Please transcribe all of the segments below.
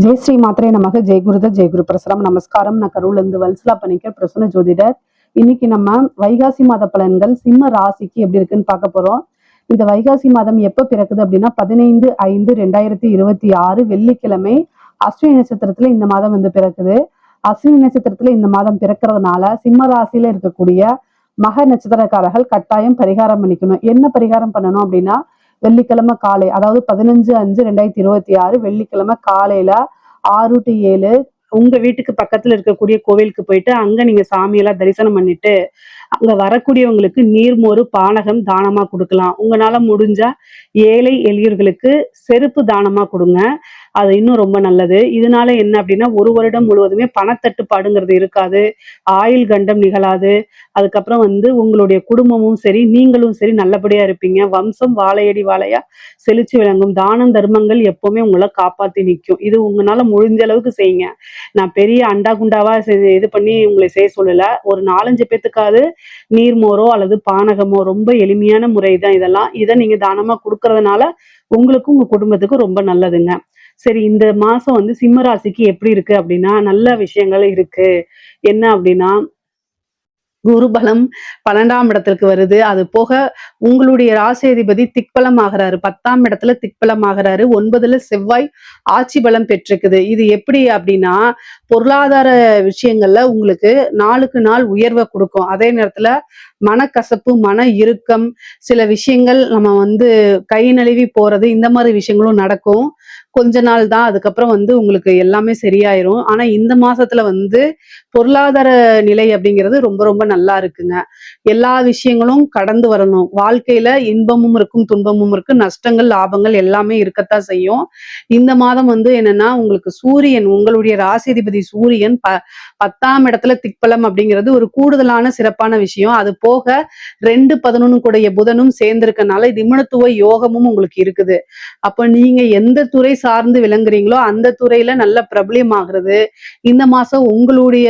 ஜெய் ஸ்ரீ மாத்திரை நமக்கு ஜெய் குரு பிரசரம் நமஸ்காரம். நான் கரூர்லேருந்து வல்சலா பண்ணிக்க பிரசன்ன ஜோதிடர். இன்னைக்கு நம்ம வைகாசி மாத பலன்கள் சிம்ம ராசிக்கு எப்படி இருக்குன்னு பார்க்க போறோம். இந்த வைகாசி மாதம் எப்ப பிறக்குது அப்படின்னா 15/5/2026 வெள்ளிக்கிழமை அஸ்வினி நட்சத்திரத்துல இந்த மாதம் பிறக்குது. அஸ்வினி நட்சத்திரத்துல இந்த மாதம் பிறக்கிறதுனால சிம்ம ராசியில இருக்கக்கூடிய மக நட்சத்திரக்காரர்கள் கட்டாயம் பரிகாரம் பண்ணிக்கணும். என்ன பரிகாரம் பண்ணணும் அப்படின்னா, வெள்ளிக்கிழமை காலை, அதாவது 15/5/2026 வெள்ளிக்கிழமை காலையில 6 to 7 உங்க வீட்டுக்கு பக்கத்துல இருக்கக்கூடிய கோவிலுக்கு போயிட்டு அங்க நீங்க சாமியெல்லாம் தரிசனம் பண்ணிட்டு அங்க வரக்கூடியவங்களுக்கு நீர்மோறு பானகம் தானமா கொடுக்கலாம். உங்களால முடிஞ்சா ஏழை எளியவர்களுக்கு செருப்பு தானமா கொடுங்க. அது இன்னும் ரொம்ப நல்லது. இதனால என்ன அப்படின்னா, ஒரு வருடம் முழுவதுமே பணத்தட்டுப்பாடுங்கிறது இருக்காது, ஆயுள் கண்டம் நிகழாது. அதுக்கப்புறம் உங்களுடைய குடும்பமும் சரி நீங்களும் சரி நல்லபடியா இருப்பீங்க. வம்சம் வாழையடி வாழையா செழிச்சு விளங்கும். தானம் தர்மங்கள் எப்பவுமே உங்களை காப்பாத்தி நிற்கும். இது உங்களால முடிஞ்ச அளவுக்கு செய்யுங்க. நான் பெரிய அண்டா குண்டாவா இது பண்ணி உங்களை செய்ய சொல்லல. ஒரு 4-5 பேத்துக்காவது நீர்மோரோ அல்லது பானகமோ, ரொம்ப எளிமையான முறை தான் இதெல்லாம். இதை நீங்க தானமா கொடுக்கறதுனால உங்களுக்கும் உங்க குடும்பத்துக்கும் ரொம்ப நல்லதுங்க. சரி, இந்த மாசம் சிம்ம ராசிக்கு எப்படி இருக்கு அப்படின்னா, நல்ல விஷயங்கள் இருக்கு. என்ன அப்படின்னா, குரு பலம் 12ஆம் இடத்திற்கு வருது. அது போக உங்களுடைய ராசி அதிபதி திக்பலம் ஆகிறாரு, 10ஆம் இடத்துல திக்பலம் ஆகிறாரு, 9ல செவ்வாய் ஆட்சி பலம் பெற்றிருக்குது. இது எப்படி அப்படின்னா, பொருளாதார விஷயங்கள்ல உங்களுக்கு நாளுக்கு நாள் உயர்வை கொடுக்கும். அதே நேரத்துல மனக்கசப்பு, மன இறுக்கம், சில விஷயங்கள் நம்ம கை நழுவி போறது, இந்த மாதிரி விஷயங்களும் நடக்கும். கொஞ்ச நாள் தான், அதுக்கப்புறம் உங்களுக்கு எல்லாமே சரியாயிரும். ஆனா இந்த மாசத்துல பொருளாதார நிலை அப்படிங்கிறது ரொம்ப ரொம்ப நல்லா இருக்குங்க. எல்லா விஷயங்களும் கடந்து வரணும். வாழ்க்கையில இன்பமும் இருக்கும், துன்பமும் இருக்கு, நஷ்டங்கள் லாபங்கள் எல்லாமே இருக்கத்தான் செய்யும். இந்த மாதம் என்னன்னா, உங்களுக்கு சூரியன், உங்களுடைய ராசிதிபதி சூரியன் 10ஆம் இடத்துல திக்பலம் அப்படிங்கிறது ஒரு கூடுதலான சிறப்பான விஷயம். அது போக 2-11 கூடிய புதனும் சேர்ந்திருக்கனால நிபுணத்துவ யோகமும் உங்களுக்கு இருக்குது. அப்ப நீங்க எந்த துறை சார்ந்து விளங்குறீங்களோ அந்த துறையில நல்ல பிரபலியமாகிறது. இந்த மாசம் உங்களுடைய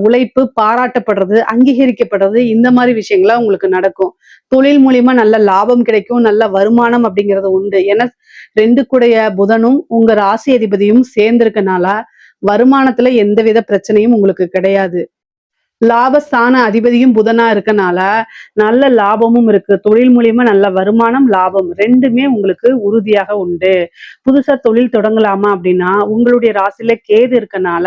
உழைப்பு பாராட்டப்படுறது, அங்கீகரிக்கப்படுறது, இந்த மாதிரி விஷயங்கள்லாம் உங்களுக்கு நடக்கும். தொழில் மூலியமா நல்ல லாபம் கிடைக்கும், நல்ல வருமானம் அப்படிங்கிறது உண்டு. ஏன்னா 2 கூடைய புதனும் உங்க ராசி அதிபதியும் சேர்ந்திருக்கனால வருமானத்துல எந்தவித பிரச்சனையும் உங்களுக்கு கிடையாது. லாபஸ்தான அதிபதியும் புதனா இருக்கனால நல்ல லாபமும் இருக்கு. தொழில் மூலியமா நல்ல வருமானம், லாபம் ரெண்டுமே உங்களுக்கு உறுதியாக உண்டு. புதுசா தொழில் தொடங்கலாமா அப்படின்னா, உங்களுடைய ராசியில கேது இருக்கனால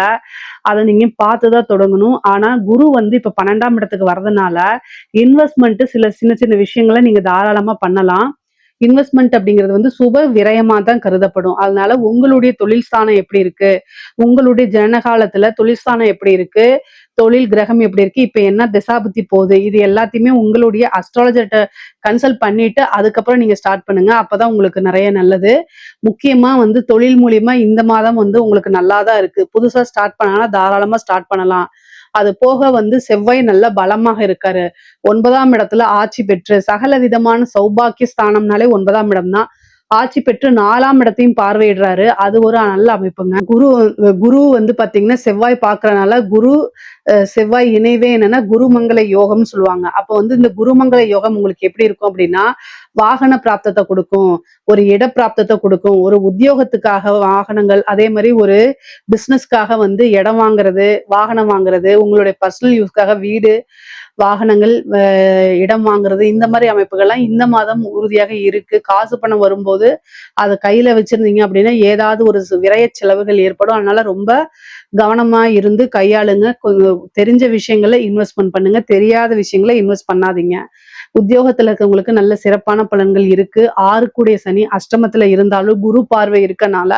அதை நீங்க பார்த்துதான் தொடங்கணும். ஆனா குரு இப்ப 12ஆம் இடத்துக்கு வர்றதுனால இன்வெஸ்ட்மெண்ட் சில சின்ன சின்ன விஷயங்களை நீங்க தாராளமா பண்ணலாம். இன்வெஸ்ட்மெண்ட் அப்படிங்கிறது சுப விரயமா தான் கருதப்படும். அதனால உங்களுடைய தொழில் ஸ்தானம் எப்படி இருக்கு, உங்களுடைய ஜனகாலத்துல தொழில் ஸ்தானம் எப்படி இருக்கு, தொழில் கிரகம் எப்படி இருக்கு, இப்ப என்ன திசாபுத்தி போகுது, இது எல்லாத்தையுமே உங்களுடைய அஸ்ட்ராலஜர்கிட்ட கன்சல்ட் பண்ணிட்டு அதுக்கப்புறம் நீங்க ஸ்டார்ட் பண்ணுங்க. அப்பதான் உங்களுக்கு நிறைய நல்லது. முக்கியமா தொழில் மூலியமா இந்த மாதம் உங்களுக்கு நல்லாதான் இருக்கு. புதுசா ஸ்டார்ட் பண்ணா தாராளமா ஸ்டார்ட் பண்ணலாம். அது போக செவ்வாய் நல்ல பலமாக இருக்காரு. 9ஆம் இடத்துல ஆட்சி பெற்று, சகல விதமான சௌபாக்கிய ஸ்தானம்னாலே 9ஆம் இடம் தான். ஆட்சி பெற்று 4ஆம் இடத்தையும் பார்வையிடுறாரு. அது ஒரு நல்ல அமைப்புங்க. குரு பாத்தீங்கன்னா செவ்வாய் பாக்குறதுனால குரு செவ்வாய் இணைவே என்னன்னா குருமங்கள யோகம்னு சொல்லுவாங்க. அப்போ இந்த குருமங்கள யோகம் உங்களுக்கு எப்படி இருக்கும் அப்படின்னா, வாகன பிராப்தத்தை கொடுக்கும், ஒரு இட பிராப்தத்தை கொடுக்கும், ஒரு உத்தியோகத்துக்காக வாகனங்கள், அதே மாதிரி ஒரு பிசினஸ்க்காக இடம் வாங்குறது, வாகனம் வாங்குறது, உங்களுடைய பர்சனல் யூஸ்க்காக வீடு, வாகனங்கள், இடம் வாங்குறது, இந்த மாதிரி அமைப்புகள்லாம் இந்த மாதம் உறுதியாக இருக்கு. காசு பணம் வரும்போது அதை கையில வச்சிருந்தீங்க அப்படின்னா ஏதாவது ஒரு விரய செலவுகள் ஏற்படும். அதனால ரொம்ப கவனமா இருந்து கையாளுங்க. கொஞ்சம் தெரிஞ்ச விஷயங்களை இன்வெஸ்ட்மெண்ட் பண்ணுங்க, தெரியாத விஷயங்களை இன்வெஸ்ட் பண்ணாதீங்க. உத்தியோகத்துல இருக்கவங்களுக்கு நல்ல சிறப்பான பலன்கள் இருக்கு. 6 கூடிய சனி அஷ்டமத்துல இருந்தாலும் குரு பார்வை இருக்கனால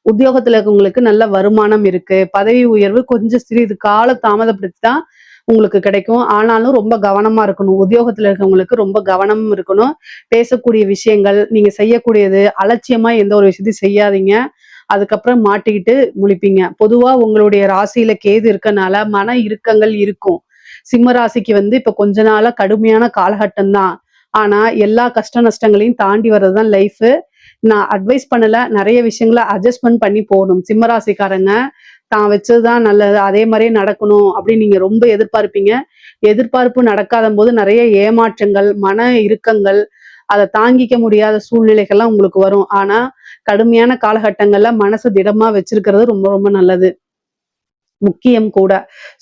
உத்தியோகத்துல இருக்கவங்களுக்கு நல்ல வருமானம் இருக்கு. பதவி உயர்வு கொஞ்சம் சிறிது கால தாமதப்படுத்தி தான் உங்களுக்கு கிடைக்கும். ஆனாலும் ரொம்ப கவனமா இருக்கணும். உத்தியோகத்துல இருக்கவங்களுக்கு ரொம்ப கவனம் இருக்கணும். பேசக்கூடிய விஷயங்கள், நீங்க செய்யக்கூடியது, அலட்சியமா எந்த ஒரு விஷயத்தையும் செய்யாதீங்க. அதுக்கப்புறம் மாட்டிக்கிட்டு முழிப்பீங்க. பொதுவா உங்களுடைய ராசியில கேது இருக்கனால மன இறுக்கங்கள் இருக்கும். சிம்ம ராசிக்கு இப்ப கொஞ்ச நாளா கடுமையான காலகட்டம் தான். ஆனா எல்லா கஷ்ட நஷ்டங்களையும் தாண்டி வர்றதுதான் லைஃப். நான் அட்வைஸ் பண்ணல, நிறைய விஷயங்களை அட்ஜஸ்ட்மெண்ட் பண்ணி போகணும். சிம்ம ராசிக்காரங்க தான் வச்சதுதான் நல்லது, அதே மாதிரியே நடக்கணும் அப்படின்னு நீங்க ரொம்ப எதிர்பார்ப்பீங்க. எதிர்பார்ப்பு நடக்காத போது நிறைய ஏமாற்றங்கள், மன இறுக்கங்கள், அதை தாங்கிக்க முடியாத சூழ்நிலைகள்லாம் உங்களுக்கு வரும். ஆனா கடுமையான காலகட்டங்கள்ல மனசை திடமா வச்சிருக்கிறது ரொம்ப ரொம்ப நல்லது, முக்கியம் கூட.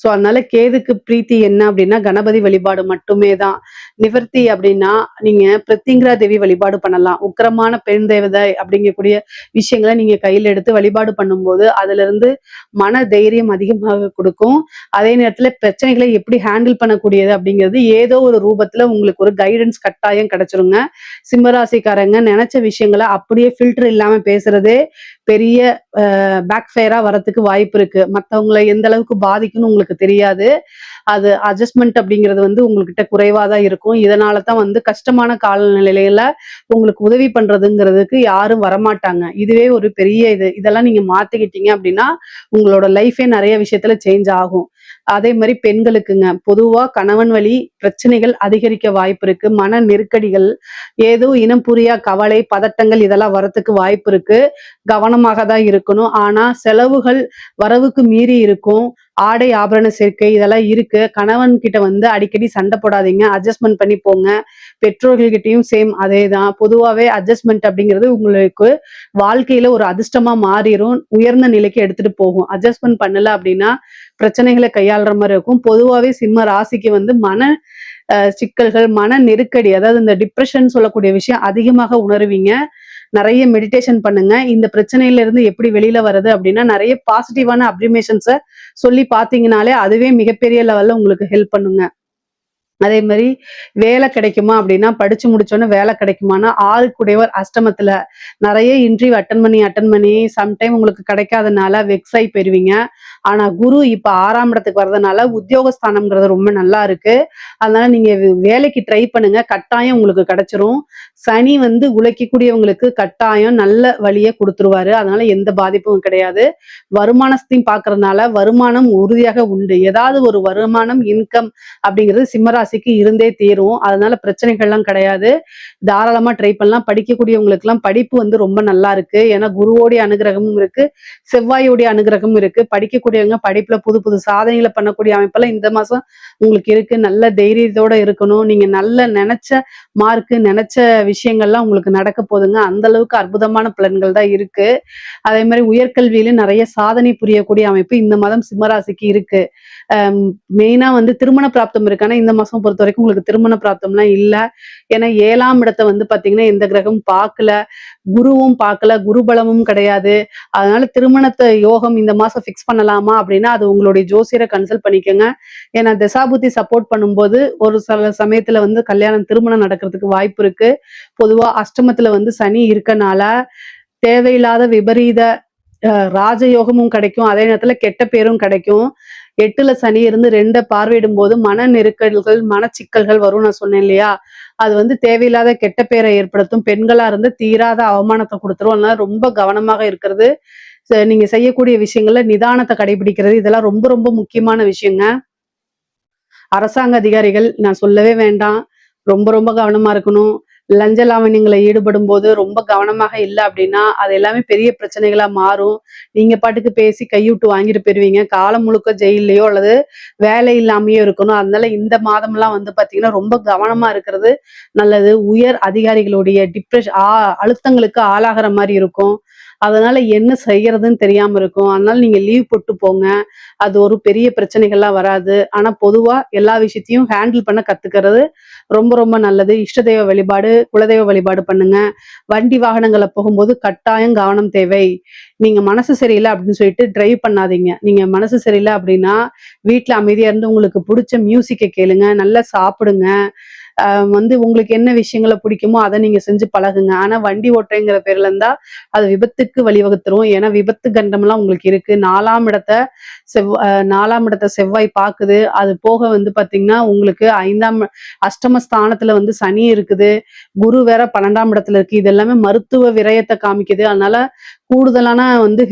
சோ அதனால கேதுக்கு பிரீத்தி என்ன அப்படின்னா கணபதி வழிபாடு மட்டுமே தான். நிவர்த்தி அப்படின்னா நீங்க பிரித்திங்கிரா தேவி வழிபாடு பண்ணலாம். உக்கிரமான பெண் தேவதை அப்படிங்கக்கூடிய விஷயங்களை நீங்க கையில எடுத்து வழிபாடு பண்ணும்போது அதுல இருந்து மன தைரியம் அதிகமாக கொடுக்கும். அதே நேரத்துல பிரச்சனைகளை எப்படி ஹேண்டில் பண்ணக்கூடியது அப்படிங்கிறது ஏதோ ஒரு ரூபத்துல உங்களுக்கு ஒரு கைடன்ஸ் கட்டாயம் கிடைச்சிருங்க. சிம்மராசிக்காரங்க நினைச்ச விஷயங்களை அப்படியே ஃபில்டர் இல்லாம பேசுறதே பெரிய பேக் ஃபயரா வரதுக்கு வாய்ப்பு இருக்கு. மத்தவங்களை எந்த அளவுக்கு பாதிக்கும்னு உங்களுக்கு தெரியாது. அது அட்ஜஸ்ட்மெண்ட் அப்படிங்கிறது வந்து உங்ககிட்ட குறைவா தான் இருக்கும். இதனால தான் வந்து கஷ்டமான காலநிலையில உங்களுக்கு உதவி பண்றதுங்கிறதுக்கு யாரும் வரமாட்டாங்க. இதுவே ஒரு பெரிய இதெல்லாம் நீங்க மாத்திக்கிட்டீங்க அப்படின்னா உங்களோட லைஃபே நிறைய விஷயத்துல சேஞ்ச் ஆகும். அதே மாதிரி பெண்களுக்குங்க பொதுவா கணவன் வழி பிரச்சனைகள் அதிகரிக்க வாய்ப்பு இருக்கு. மன நெருக்கடிகள், ஏதோ இனம் புரியா கவலை, பதட்டங்கள் இதெல்லாம் வரத்துக்கு வாய்ப்பு இருக்கு. கவனமாக தான் இருக்கணும். ஆனா செலவுகள் வரவுக்கு மீறி இருக்கும். ஆடை ஆபரண சேர்க்கை இதெல்லாம் இருக்கு. கணவன் கிட்ட வந்து அடிக்கடி சண்டை போடாதீங்க. அட்ஜஸ்ட்மெண்ட் பண்ணி போங்க. பெற்றோர்கள் கிட்டயும் சேம் அதேதான். பொதுவாவே அட்ஜஸ்ட்மெண்ட் அப்படிங்கிறது உங்களுக்கு வாழ்க்கையில ஒரு அதிர்ஷ்டமா மாறிடும். உயர்ந்த நிலைக்கு எடுத்துட்டு போகும். அட்ஜஸ்ட்மெண்ட் பண்ணல அப்படின்னா பிரச்சனைகளை கையாளுற மாதிரி இருக்கும். பொதுவாவே சிம்ம ராசிக்கு வந்து மன சிக்கல்கள், மன நெருக்கடி, அதாவது இந்த டிப்ரெஷன் சொல்லக்கூடிய விஷயம் அதிகமாக உணருவீங்க. நிறைய மெடிடேஷன் பண்ணுங்க. இந்த பிரச்சனையில இருந்து எப்படி வெளியில வர்றது அப்படின்னா நிறைய பாசிட்டிவான அப்ரிமேஷன்ஸை சொல்லி பார்த்தீங்கனாலே அதுவே மிகப்பெரிய லெவல்ல உங்களுக்கு ஹெல்ப் பண்ணுங்க. அதே மாதிரி வேலை கிடைக்குமா அப்படின்னா படிச்சு முடிச்சோன்னே வேலை கிடைக்குமானா 6 குடையவர் அஷ்டமத்துல நிறைய இன்டர்வியூ அட்டன் பண்ணி சம்டைம் உங்களுக்கு கிடைக்காதனால வெக்ஸ் ஆகி போயிருவீங்க. ஆனா குரு இப்ப 6ஆம் இடத்துக்கு வர்றதுனால உத்தியோகஸ்தானம்ங்கிறது ரொம்ப நல்லா இருக்கு. அதனால நீங்க வேலைக்கு ட்ரை பண்ணுங்க, கட்டாயம் உங்களுக்கு கிடைச்சிரும். சனி வந்து உழைக்கக்கூடியவங்களுக்கு கட்டாயம் நல்ல வழியை கொடுத்துருவாரு. அதனால எந்த பாதிப்பும் கிடையாது. வருமானத்தையும் பாக்குறதுனால வருமானம் உறுதியாக உண்டு. ஏதாவது ஒரு வருமானம் இன்கம் அப்படிங்கிறது சிம்மராசிக்கு இருந்தே தீரும். அதனால பிரச்சனைகள்லாம் கிடையாது. தாராளமா ட்ரை பண்ணலாம். படிக்கக்கூடியவங்களுக்கு எல்லாம் படிப்பு வந்து ரொம்ப நல்லா இருக்கு. ஏன்னா குருவோடைய அனுகிரகமும் இருக்கு, செவ்வாயோடைய அனுகிரகமும் இருக்கு. படிக்கக்கூடியவங்க படிப்புல புது புது சாதனைகளை பண்ணக்கூடிய அமைப்பெல்லாம் இந்த மாசம் உங்களுக்கு இருக்கு. நல்ல தைரியத்தோட இருக்கணும். நீங்க நல்ல நினைச்ச மார்க்கு, நினைச்ச விஷயங்கள்லாம் உங்களுக்கு நடக்க போதுங்க. அந்த அளவுக்கு அற்புதமான பலன்கள் தான் இருக்கு. அதே மாதிரி உயர்கல்வியில நிறைய சாதனை புரியக்கூடிய அமைப்பு இந்த மாதம் சிம்மராசிக்கு இருக்கு. மெயினா வந்து திருமண பிராப்தம் இருக்கு. ஆனா இந்த மாசம் பொறுத்த வரைக்கும் உங்களுக்கு திருமண பிராப்தம்லாம் இல்ல. ஏன்னா 7ஆம் இடத்தை வந்து பாத்தீங்கன்னா எந்த கிரகம் பார்க்கல, குருவும் பார்க்கல, குருபலமும் கிடையாது. அதனால திருமணத்தை யோகம் இந்த மாசம் ஃபிக்ஸ் பண்ணலாமா அப்படின்னா அது உங்களுடைய ஜோசியரை கன்சல்ட் பண்ணிக்கோங்க. ஏன்னா தசாபுத்தி சப்போர்ட் பண்ணும்போது ஒரு சில சமயத்துல வந்து கல்யாணம் திருமணம் நடக்கிறதுக்கு வாய்ப்பு இருக்கு. பொதுவா அஷ்டமத்துல வந்து சனி இருக்கனால தேவையில்லாத விபரீத ராஜயோகமும் கிடைக்கும். அதே நேரத்துல கெட்ட பேரும் கிடைக்கும். 8ல சனி இருந்து 2 பார்வையிடும் போது மன நெருக்கடிகள், மனச்சிக்கல்கள் வரும் நான் சொன்னேன் இல்லையா? அது வந்து தேவையில்லாத கெட்ட பேரை ஏற்படுத்தும். பெண்களா இருந்து தீராத அவமானத்தை கொடுத்துரும். அதனால ரொம்ப கவனமாக இருக்கிறது, நீங்க செய்யக்கூடிய விஷயங்கள்ல நிதானத்தை கடைபிடிக்கிறது இதெல்லாம் ரொம்ப ரொம்ப முக்கியமான விஷயங்க. அரசாங்க அதிகாரிகள் நான் சொல்லவே வேண்டாம். ரொம்ப ரொம்ப கவனமா இருக்கணும். லஞ்ச லாவண்யங்களை ஈடுபடும் போது ரொம்ப கவனமாக இல்லை அப்படின்னா அது எல்லாமே பெரிய பிரச்சனைகளா மாறும். நீங்க பாட்டுக்கு பேசி கையூட்டு வாங்கிட்டு போயிருவீங்க. காலம் முழுக்க ஜெயிலையோ அல்லது வேலை இல்லாமையோ இருக்கணும். அதனால இந்த மாதம்லாம் வந்து பாத்தீங்கன்னா ரொம்ப கவனமா இருக்கிறது நல்லது. உயர் அதிகாரிகளுடைய அழுத்தங்களுக்கு ஆளாகிற மாதிரி இருக்கும். அதனால என்ன செய்யறதுன்னு தெரியாம இருக்கும். அதனால நீங்க லீவ் போட்டு போங்க. அது ஒரு பெரிய பிரச்சனைகள்லாம் வராது. ஆனா பொதுவா எல்லா விஷயத்தையும் ஹேண்டில் பண்ண கத்துக்கிறது ரொம்ப ரொம்ப நல்லது. இஷ்ட தெய்வ வழிபாடு, குலதெய்வ வழிபாடு பண்ணுங்க. வண்டி வாகனங்களை போகும்போது கட்டாயம் கவனம் தேவை. நீங்க மனசு சரியில்லை அப்படின்னு சொல்லிட்டு டிரைவ் பண்ணாதீங்க. நீங்க மனசு சரியில்லை அப்படின்னா வீட்டுல அமைதியா இருந்து உங்களுக்கு பிடிச்ச மியூசிக்கை கேளுங்க, நல்லா சாப்பிடுங்க. வந்து உங்களுக்கு என்ன விஷயங்களை பிடிக்குமோ அதை நீங்க செஞ்சு பழகுங்க. ஆனா வண்டி ஓட்டுறேங்கிற பேர்ல இருந்தா அது விபத்துக்கு வழிவகுத்துரும். ஏன்னா விபத்து கண்டம்லாம் உங்களுக்கு இருக்கு. 4ஆம் இடத்தை செவ்வாய் பாக்குது. அது போக வந்து பாத்தீங்கன்னா உங்களுக்கு 5ஆம் அஷ்டம ஸ்தானத்துல வந்து சனி இருக்குது. குரு வேற 12ஆம் இடத்துல இருக்கு. இது எல்லாமே மருத்துவ விரயத்தை காமிக்குது. அதனால கூடுதலான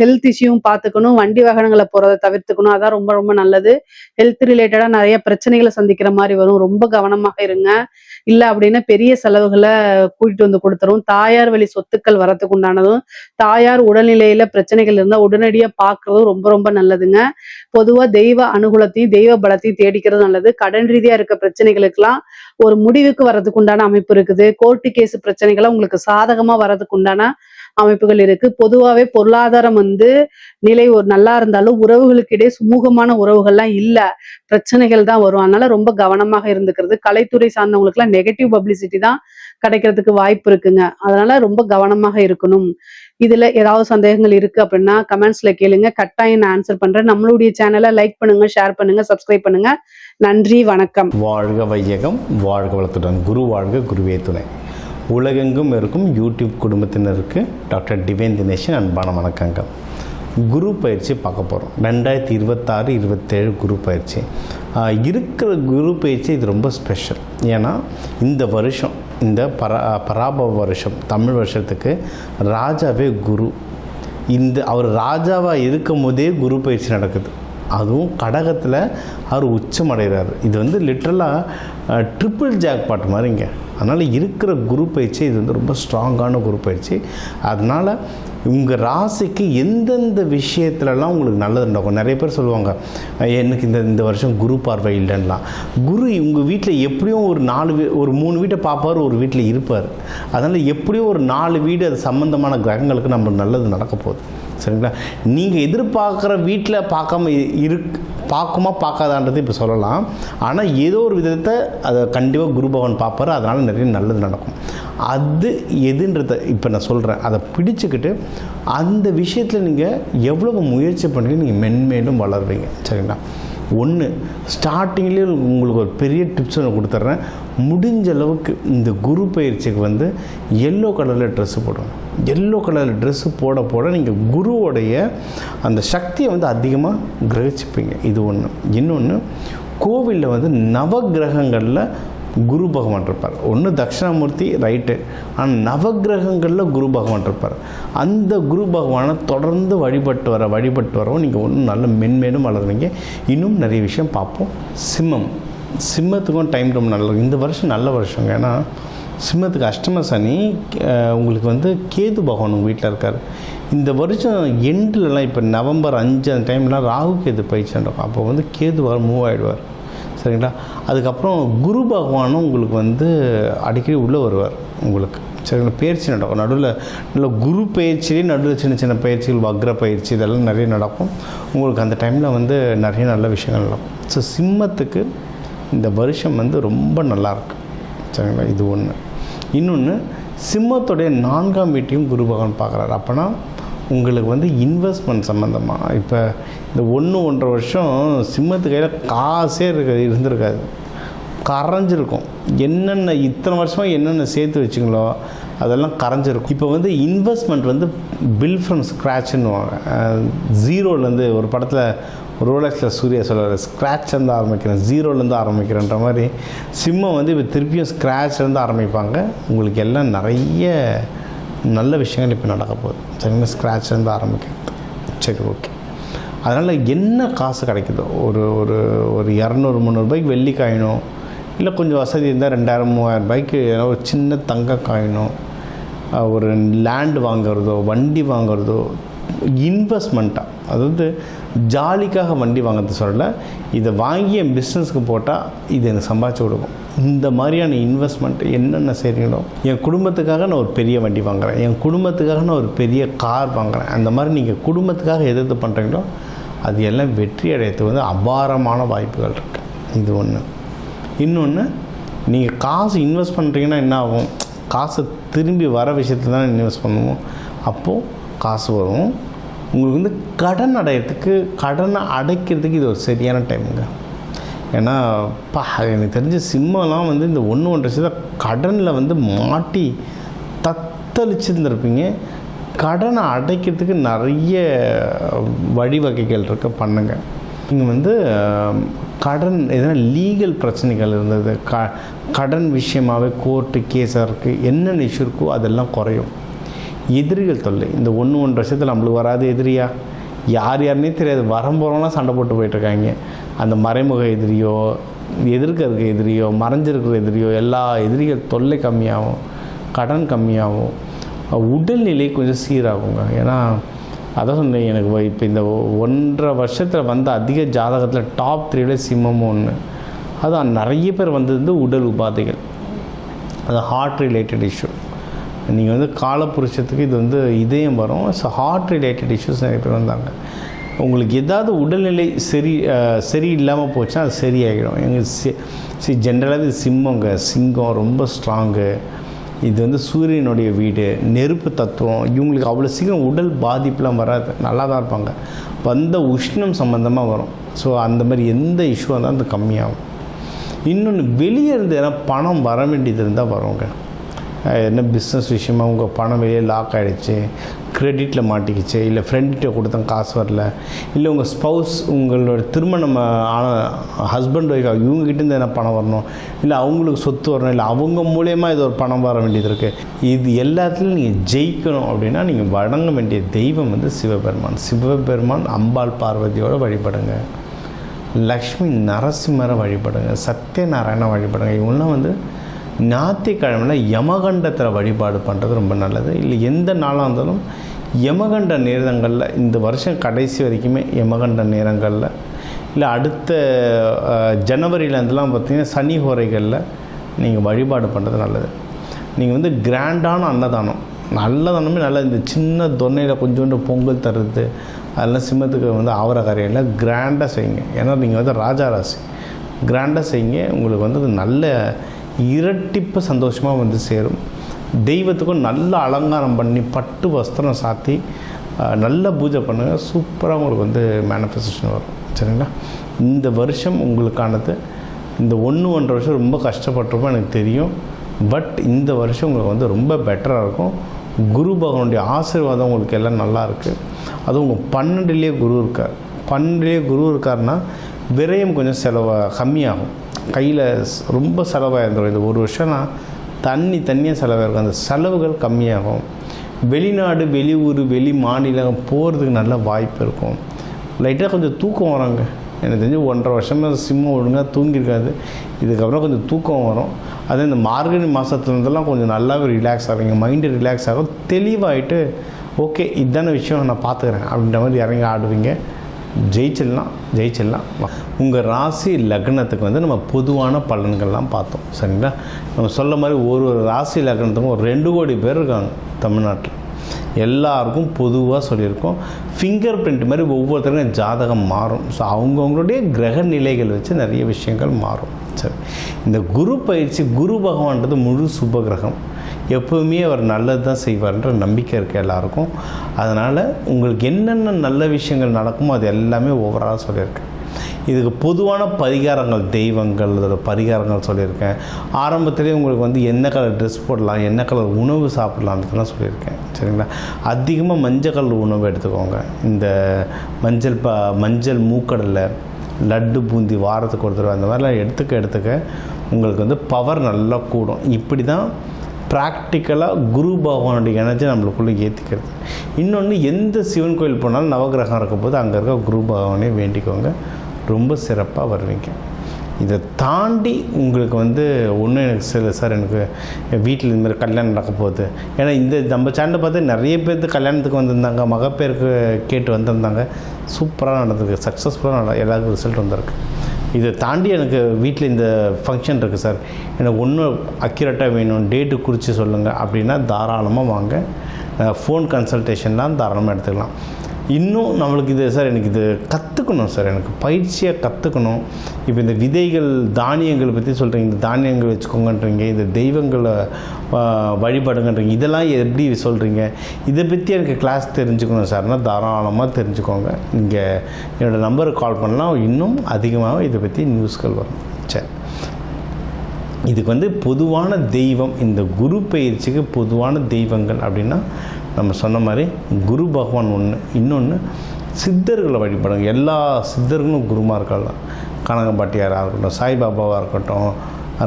ஹெல்த் இஷ்யூவும் பார்த்துக்கணும். வண்டி வாகனங்கள போறத தவிர்த்துக்கணும். அதான் ரொம்ப ரொம்ப நல்லது. ஹெல்த் ரிலேட்டடா நெறைய பிரச்சனைகள சந்திக்கிற மாரி வரும். ரொம்ப கவனமாக இருங்க. இல்ல அப்டின்னா பெரிய செலவுகள கூட்டிட்டு வந்து குடுத்துரும். தாயார் வழி சொத்துக்கள் வரதுக்கு உண்டானதும், தாயார் உடல்நிலையில பிரச்சனைகள் இருந்தா உடனடியா பார்க்குறதும் ரொம்ப ரொம்ப நல்லதுங்க. பொதுவா தெய்வ அனுகூலத்தையும், தெய்வ பலத்தையும் தேடிக்கிறது நல்லது. கடன் ரீதியா இருக்க பிரச்சனைகளுக்கெல்லாம் ஒரு முடிவுக்கு வரதுக்கு உண்டான அமைப்பு இருக்குது. கோர்ட்டு கேஸ் பிரச்சனைகள உங்களுக்கு சாதகமா வரதுக்கு உண்டான அமைப்புகள் இருக்கு. பொதுவாவே பொருளாதாரம் நிலை ஒரு நல்லா இருந்தாலும் உறவுகளுக்கு இடையே சுமூகமான உறவுகள்லாம் இல்ல. பிரச்சனைகள் தான் வரும். அதனால ரொம்ப கவனமாக இருந்துக்கிறது. கலைத்துறை சார்ந்தவங்களுக்குலாம் நெகட்டிவ் பப்ளிசிட்டி தான் கிடைக்கிறதுக்கு வாய்ப்பு இருக்குங்க. அதனால ரொம்ப கவனமாக இருக்கணும். இதுல ஏதாவது சந்தேகங்கள் இருக்கு அப்படின்னா கமெண்ட்ஸ்ல கேளுங்க. கட்டாயம் நான் ஆன்சர் பண்றேன். நம்மளுடைய சேனலை லைக் பண்ணுங்க, ஷேர் பண்ணுங்க, சப்ஸ்கிரைப் பண்ணுங்க. நன்றி, வணக்கம். வாழ்க வையகம், வாழ்க வளத்துடன். குரு வாழ்க, குருவே துணை. உலகெங்கும் இருக்கும் யூடியூப் குடும்பத்தினருக்கு டாக்டர் டிவைன் தினேஷன் அன்பான வணக்கங்கள். குரு பயிற்சி பார்க்க போகிறோம். 2026-27 குரு பயிற்சி இருக்கிற குரு பயிற்சி இது ரொம்ப ஸ்பெஷல். ஏன்னா இந்த வருஷம், இந்த பராபவ வருஷம், தமிழ் வருஷத்துக்கு ராஜாவே குரு. அவர் ராஜாவாக இருக்கும் போதே குரு பயிற்சி நடக்குது. அதுவும் கடகத்தில் அவர் உச்சம் அடைகிறார். இது லிட்ரலாக ட்ரிபிள் ஜாக்பாட் மாதிரிங்க. அதனால் இருக்கிற குரு பயிற்சி இது ரொம்ப ஸ்ட்ராங்கான குரு பயிற்சி. அதனால் உங்கள் ராசிக்கு எந்தெந்த விஷயத்துலலாம் உங்களுக்கு நல்லது நடக்கும். நிறைய பேர் சொல்லுவாங்க, எனக்கு இந்த வருஷம் குரு பார்வை இல்லைன்னா. குரு உங்கள் வீட்டில் எப்படியும் ஒரு 3 வீட்டை பார்ப்பார், ஒரு வீட்டில் இருப்பார். அதனால் எப்படியும் ஒரு 4 வீடு அது சம்மந்தமான கிரகங்களுக்கு நம்மளுக்கு நல்லது நடக்க போகுது. சரிங்களா? நீங்கள் எதிர்பார்க்குற வீட்டில் பார்க்குமா பார்க்காதான்றது இப்போ சொல்லலாம். ஆனால் ஏதோ ஒரு விதத்தை அதை கண்டிப்பாக குரு பகவான் பார்ப்பார். அதனால் நிறைய நல்லது நடக்கும். அது எதுன்றதை இப்போ நான் சொல்கிறேன். அதை பிடிச்சிக்கிட்டு அந்த விஷயத்தில் நீங்கள் எவ்வளவு முயற்சி பண்ணி நீங்கள் மென்மேலும் வளருவீங்க. சரிங்களா? ஒன்று, ஸ்டார்டிங்லேயே உங்களுக்கு ஒரு பெரிய டிப்ஸ் ஒன்று கொடுத்துட்றேன். முடிஞ்ச அளவுக்கு இந்த குரு பயிற்சிக்கு எல்லோ கலரில் ட்ரெஸ்ஸு போடுங்க. எல்லோ கலரில் ட்ரெஸ்ஸு போட நீங்கள் குருவோடைய அந்த சக்தியை அதிகமாக கிரகிச்சுப்பீங்க. இது ஒன்று. இன்னொன்று, கோவிலில் நவகிரகங்களில் குரு பகவான் இருப்பார். ஒன்று தட்சிணாமூர்த்தி, ரைட்டு. ஆனால் நவகிரகங்களில் குரு பகவான் இருப்பார். அந்த குரு பகவானை தொடர்ந்து வழிபட்டு வரவும் நீங்கள் ஒன்றும் நல்ல மென்மேலும் வளருவீங்க. இன்னும் நிறைய விஷயம் பார்ப்போம். சிம்மத்துக்கும் டைம் ரொம்ப நல்லது. இந்த வருஷம் நல்ல வருஷங்க. ஏன்னா சிம்மத்துக்கு அஷ்டம சனி, உங்களுக்கு கேது பகவான் உங்கள் வீட்டில் இருக்கார். இந்த வருஷம் எண்டுலலாம் இப்போ நவம்பர் 5 அந்த டைம்லாம் ராகு கேது பயிற்சி நடக்கும். அப்போ கேது பகவான் மூவ் ஆகிடுவார். சரிங்களா? அதுக்கப்புறம் குரு பகவானும் உங்களுக்கு அடிக்கடி உள்ளே வருவார் உங்களுக்கு. சரிங்களா? பயிற்சி நடக்கும். நடுவில் குரு பயிற்சியிலே நடுவில் சின்ன சின்ன பயிற்சிகள், வக்ர பயிற்சி, இதெல்லாம் நிறைய நடக்கும் உங்களுக்கு. அந்த டைமில் நிறைய நல்ல விஷயங்கள் நடக்கும். ஸோ சிம்மத்துக்கு இந்த வருஷம் ரொம்ப நல்லாயிருக்கு. சரிங்களா? இது ஒன்று. இன்னொன்று, சிம்மத்துடைய 4ஆம் வீட்டையும் குரு பகவான் பார்க்குறாரு. அப்போனா உங்களுக்கு இன்வெஸ்ட்மெண்ட் சம்மந்தமாக இப்போ இந்த 1-1.5 வருஷம் சிம்மத்து கையில் காசே இருந்திருக்காது, கரைஞ்சிருக்கும். என்னென்ன இத்தனை வருஷமாக என்னென்ன சேர்த்து வச்சிங்களோ அதெல்லாம் கரைஞ்சிருக்கும். இப்போ இன்வெஸ்ட்மெண்ட் பில் ஃப்ரம் ஸ்க்ராட்ச்னுவாங்க. ஜீரோலேருந்து ஒரு படத்தில் ரோலெக்ஸில் சூர்யா சொல்லுவார், ஸ்க்ராட்ச்லேருந்து ஆரம்பிக்கிறேன், ஜீரோலேருந்து ஆரம்பிக்கிறேன்ற மாதிரி சிம்மம் இப்போ திருப்பியும் ஸ்க்ராட்ச்லேருந்து ஆரம்பிப்பாங்க. உங்களுக்கு எல்லாம் நிறைய நல்ல விஷயங்கள் இப்போ நடக்க போகுது. சரிங்களா? ஸ்க்ராட்ச்லேருந்து ஆரம்பிக்கிறது. சரி, ஓகே. அதனால் என்ன காசு கிடைக்குதோ, ஒரு 200-300 ரூபாய்க்கு வெள்ளி காயினோ, இல்லை கொஞ்சம் வசதி இருந்தால் 2000-3000 ரூபாய்க்கு ஒரு சின்ன தங்க காயினோ, ஒரு லேண்டு வாங்குறதோ, வண்டி வாங்குறதோ, இன்வெஸ்ட்மெண்ட்டாக, அதாவது ஜாலிக்காக வண்டி வாங்கிறது சொல்லலை, இதை வாங்கி என் பிஸ்னஸ்க்கு போட்டால் இது எனக்கு சம்பாதிச்சு கொடுக்கும். இந்த மாதிரியான இன்வெஸ்ட்மெண்ட் என்னென்ன செய்கிறீங்களோ, என் குடும்பத்துக்காக நான் ஒரு பெரிய வண்டி வாங்குகிறேன், என் குடும்பத்துக்காக நான் ஒரு பெரிய கார் வாங்குகிறேன், அந்த மாதிரி நீங்கள் குடும்பத்துக்காக எது பண்ணுறீங்களோ அது எல்லாம் வெற்றி அடையத்துக்கு அபாரமான வாய்ப்புகள் இருக்குது. இது ஒன்று. இன்னொன்று, நீங்கள் காசு இன்வெஸ்ட் பண்ணுறீங்கன்னா என்ன ஆகும்? காசை திரும்பி வர விஷயத்தில் தான் இன்வெஸ்ட் பண்ணுவோம். அப்போது காசு வரும். உங்களுக்கு கடன் அடையிறதுக்கு, கடனை அடைக்கிறதுக்கு இது ஒரு சரியான டைமுங்க. ஏன்னா எனக்கு தெரிஞ்ச சிம்மலாம் இந்த 1-1.5 வருஷத்தில் கடனில் மாட்டி தத்தளிச்சுருந்துருப்பீங்க. கடனை அடைக்கிறதுக்கு நிறைய வழிவகைகள் இருக்க பண்ணுங்க. நீங்கள் கடன் எதனா லீகல் பிரச்சனைகள் இருந்தது, கடன் விஷயமாகவே கோர்ட்டு கேஸாக இருக்குது, என்னென்ன இஷ்யூ இருக்கோ அதெல்லாம் குறையும். எதிரிகள் தொல்லை. இந்த 1 வருஷத்தில் நம்மளுக்கு வராது எதிரியா? யாருன்னே தெரியாது, வரம்போறவங்களாம் சண்டை போட்டு போயிட்டுருக்காங்க. அந்த மறைமுக எதிரியோ, எதிர்க்க இருக்க எதிரியோ, மறைஞ்சிருக்கிற எதிரியோ, எல்லா எதிரிகள் தொல்லை கம்மியாகும், கடன் கம்மியாகும், உடல்நிலை கொஞ்சம் சீராகுங்க. ஏன்னா அதான் சொன்னேன், எனக்கு இப்போ இந்த 1.5 வருஷத்தில் வந்த அதிக ஜாதகத்தில் டாப் 3 சிம்மமும் ஒன்று. அதான் நிறைய பேர் வந்தது உடல் உபாதைகள், அது ஹார்ட் ரிலேட்டட் இஷ்யூ. நீங்கள் காலப்புருஷத்துக்கு இது இதயம் வரும். ஸோ ஹார்ட் ரிலேட்டட் இஷ்யூஸ் நிறைய பேர் வந்தாங்க. உங்களுக்கு ஏதாவது உடல்நிலை சரி இல்லாமல் போச்சுன்னா அது சரியாகிடும். எங்கள் ஜென்ரலாக இது சிங்கம் ரொம்ப ஸ்ட்ராங்கு. இது சூரியனுடைய வீடு, நெருப்பு தத்துவம். இவங்களுக்கு அவ்வளோ சீக்கிரம் உடல் பாதிப்புலாம் வராது, நல்லா தான் இருப்பாங்க. வந்த உஷ்ணம் சம்மந்தமாக வரும். ஸோ அந்த மாதிரி எந்த இஷ்யூவாக இருந்தால் அது கம்மியாகும். இன்னொன்று, வெளியே இருந்து ஏன்னா பணம் வர வேண்டியது இருந்தால் வருங்க. என்ன பிஸ்னஸ் விஷயமாக உங்கள் பணம் வெளியே லாக் ஆகிடுச்சு, கிரெடிட்டில் மாட்டிக்கிச்சு, இல்லை ஃப்ரெண்ட்கிட்ட கொடுத்தா காசு வரல, இல்லை உங்கள் ஸ்பௌஸ் உங்களோட திருமணம் ஆன ஹஸ்பண்ட் ஒய்ஃப் இவங்ககிட்டேருந்து என்ன பணம் வரணும், இல்லை அவங்களுக்கு சொத்து வரணும், இல்லை அவங்க மூலயமா இது ஒரு பணம் வர வேண்டியது இருக்குது. இது எல்லாத்துலேயும் நீங்கள் ஜெயிக்கணும் அப்படின்னா நீங்கள் வணங்க வேண்டிய தெய்வம் சிவபெருமான். சிவபெருமான் அம்பாள் பார்வதியோடு வழிபடுங்க. லக்ஷ்மி நரசிம்மரை வழிபடுங்க. சத்யநாராயண வழிபடுங்க. இவங்களாம் ஞாயிற்றுக்கிழமையில் யமகண்டத்தில் வழிபாடு பண்ணுறது ரொம்ப நல்லது. இல்லை எந்த நாளாக இருந்தாலும் யமகண்ட நேரங்களில், இந்த வருஷம் கடைசி வரைக்குமே யமகண்ட நேரங்களில், இல்லை அடுத்த ஜனவரியிலேருந்துலாம் பார்த்திங்கன்னா சனி ஹோரைகளில் நீங்கள் வழிபாடு பண்ணுறது நல்லது. நீங்கள் கிராண்டான அன்னதானமே நல்லா, இந்த சின்ன தொன்னையில் கொஞ்சோண்டு பொங்கல் தருது, அதெல்லாம் சிம்மத்துக்கு ஆவரக்காரையில் கிராண்டாக செய்யுங்க. ஏன்னா நீங்கள் ராஜா ராசி, கிராண்டாக செய்யுங்க. உங்களுக்கு நல்ல இரட்டிப்பு சந்தோஷமாக சேரும். தெய்வத்துக்கும் நல்ல அலங்காரம் பண்ணி பட்டு வஸ்திரம் சாத்தி நல்ல பூஜை பண்ணுங்கள். சூப்பராக உங்களுக்கு மேனிஃபெஸ்டேஷன் வரும். சரிங்களா? இந்த வருஷம் உங்களுக்கானது. இந்த 1.5 வருஷம் ரொம்ப கஷ்டப்பட்டிருப்போம் எனக்கு தெரியும். பட் இந்த வருஷம் உங்களுக்கு ரொம்ப பெட்டராக இருக்கும். குரு பகவானுடைய ஆசீர்வாதம் உங்களுக்கு எல்லாம் நல்லா இருக்குது. அதுவும் உங்கள் 12லேயே குரு இருக்கார். 12லேயே குரு இருக்காருன்னா விரயம் கொஞ்சம் கம்மியாகும். கையில் ரொம்ப செலவாக இருந்துடும். இந்த 1 வருஷம்னா தண்ணியாக செலவாயிருக்கும். அந்த செலவுகள் கம்மியாகும். வெளிநாடு, வெளியூர், வெளி மாநிலம் போகிறதுக்கு நல்ல வாய்ப்பு இருக்கும். லைட்டாக கொஞ்சம் தூக்கம் வராங்க. எனக்கு தெரிஞ்சு 1.5 வருஷமாக சிம்மம் ஒழுங்காக தூங்கியிருக்காது. இதுக்கப்புறம் கொஞ்சம் தூக்கம் வரும். அதே இந்த மார்கழி மாதத்துலேருந்தெல்லாம் கொஞ்சம் நல்லாவே ரிலாக்ஸ் ஆகுங்க. மைண்டு ரிலாக்ஸ் ஆகும். தெளிவாகிட்டு ஓகே இதுதான விஷயம் நான் பார்த்துக்கிறேன் அப்படின்ற மாதிரி இறங்கி ஆடுவீங்க. ஜெயிச்சிடலாம். உங்கள் ராசி லக்னத்துக்கு நம்ம பொதுவான பலன்கள்லாம் பார்த்தோம். சரிங்களா? நம்ம சொல்ல மாதிரி ஒரு ராசி லக்னத்துக்கும் ஒரு 2 கோடி பேர் இருக்காங்க தமிழ்நாட்டில். எல்லாருக்கும் பொதுவாக சொல்லியிருக்கோம். ஃபிங்கர் பிரிண்ட் மாதிரி ஒவ்வொருத்தருக்கும் ஜாதகம் மாறும். ஸோ அவங்கவுங்களுடைய கிரக நிலைகள் வச்சு நிறைய விஷயங்கள் மாறும். சரி, இந்த குரு பயிற்சி, குரு பகவான்றது முழு சுப கிரகம். எப்போவுமே அவர் நல்லது தான் செய்வார்ன்ற நம்பிக்கை இருக்குது எல்லாருக்கும். அதனால் உங்களுக்கு என்னென்ன நல்ல விஷயங்கள் நடக்குமோ அது எல்லாமே ஓவராலாக சொல்லியிருக்கேன். இதுக்கு பொதுவான பரிகாரங்கள், தெய்வங்கள், அதோட பரிகாரங்கள் சொல்லியிருக்கேன். ஆரம்பத்திலே உங்களுக்கு என்ன கலர் ட்ரெஸ் போடலாம், என்ன கலர் உணவு சாப்பிட்லான்றதுலாம் சொல்லியிருக்கேன். சரிங்களா? அதிகமாக மஞ்சள் கலர் உணவு எடுத்துக்கோங்க. இந்த மஞ்சள் மூக்கடலை, லட்டு, பூந்தி வாரத்துக்கு ஒரு தடவை அந்த மாதிரிலாம் எடுத்துக்க உங்களுக்கு பவர் நல்லா கூடும். இப்படி தான் ப்ராக்டிக்கலாக குரு பகவானுடைய எனர்ஜி நம்மளுக்குள்ளே ஏற்றிக்கிறது. இன்னொன்று, எந்த சிவன் கோயில் போனாலும் நவகிரகம் இருக்கும்போது அங்கே இருக்க குரு பகவானே வேண்டிக்கோங்க. ரொம்ப சிறப்பாக வருவீங்க. இதை தாண்டி உங்களுக்கு ஒன்றும் எனக்கு சார் எனக்கு வீட்டில் இதுமாதிரி கல்யாணம் நடக்க போகுது. ஏன்னா நம்ம சேனலை பார்த்து நிறைய பேருக்கு கல்யாணத்துக்கு வந்திருந்தாங்க, மகப்பேருக்கு கேட்டு வந்திருந்தாங்க. சூப்பராக நடந்திருக்கு, சக்ஸஸ்ஃபுல்லாக எல்லாருக்கும் ரிசல்ட் வந்திருக்கு. இதை தாண்டி எனக்கு வீட்டில் இந்த ஃபங்க்ஷன் இருக்குது சார், எனக்கு ஒன்றும் அக்யூரேட்டாக வேணும், டேட்டு குறித்து சொல்லுங்கள் அப்படின்னா தாராளமாக வாங்க. ஃபோன் கன்சல்டேஷன்லாம் தாராளமாக எடுத்துக்கலாம். இன்னும் நம்மளுக்கு இது சார் எனக்கு இது கற்றுக்கணும் சார், எனக்கு பயிற்சியாக கற்றுக்கணும். இப்போ இந்த விதைகள், தானியங்களை பற்றி சொல்கிறீங்க, இந்த தானியங்கள் வச்சுக்கோங்கன்றீங்க, இந்த தெய்வங்களை வழிபடுங்கன்றீங்க, இதெல்லாம் எப்படி சொல்கிறீங்க, இதை பற்றி எனக்கு கிளாஸ் தெரிஞ்சுக்கணும் சார்னால் தாராளமாக தெரிஞ்சுக்கோங்க. இங்கே என்னோடய நம்பருக்கு கால் பண்ணலாம். இன்னும் அதிகமாக இதை பற்றி நியூஸ்கள் வரும். சரி, இதுக்கு பொதுவான தெய்வம், இந்த குரு பயிற்சிக்கு பொதுவான தெய்வங்கள் அப்படின்னா நம்ம சொன்ன மாதிரி குரு பகவான் ஒன்று. இன்னொன்று, சித்தர்களை வழிபடுங்க. எல்லா சித்தர்களும் குருமார்கள் தான். கனகம்பாட்டியாராக இருக்கட்டும், சாய்பாபாவாக இருக்கட்டும்,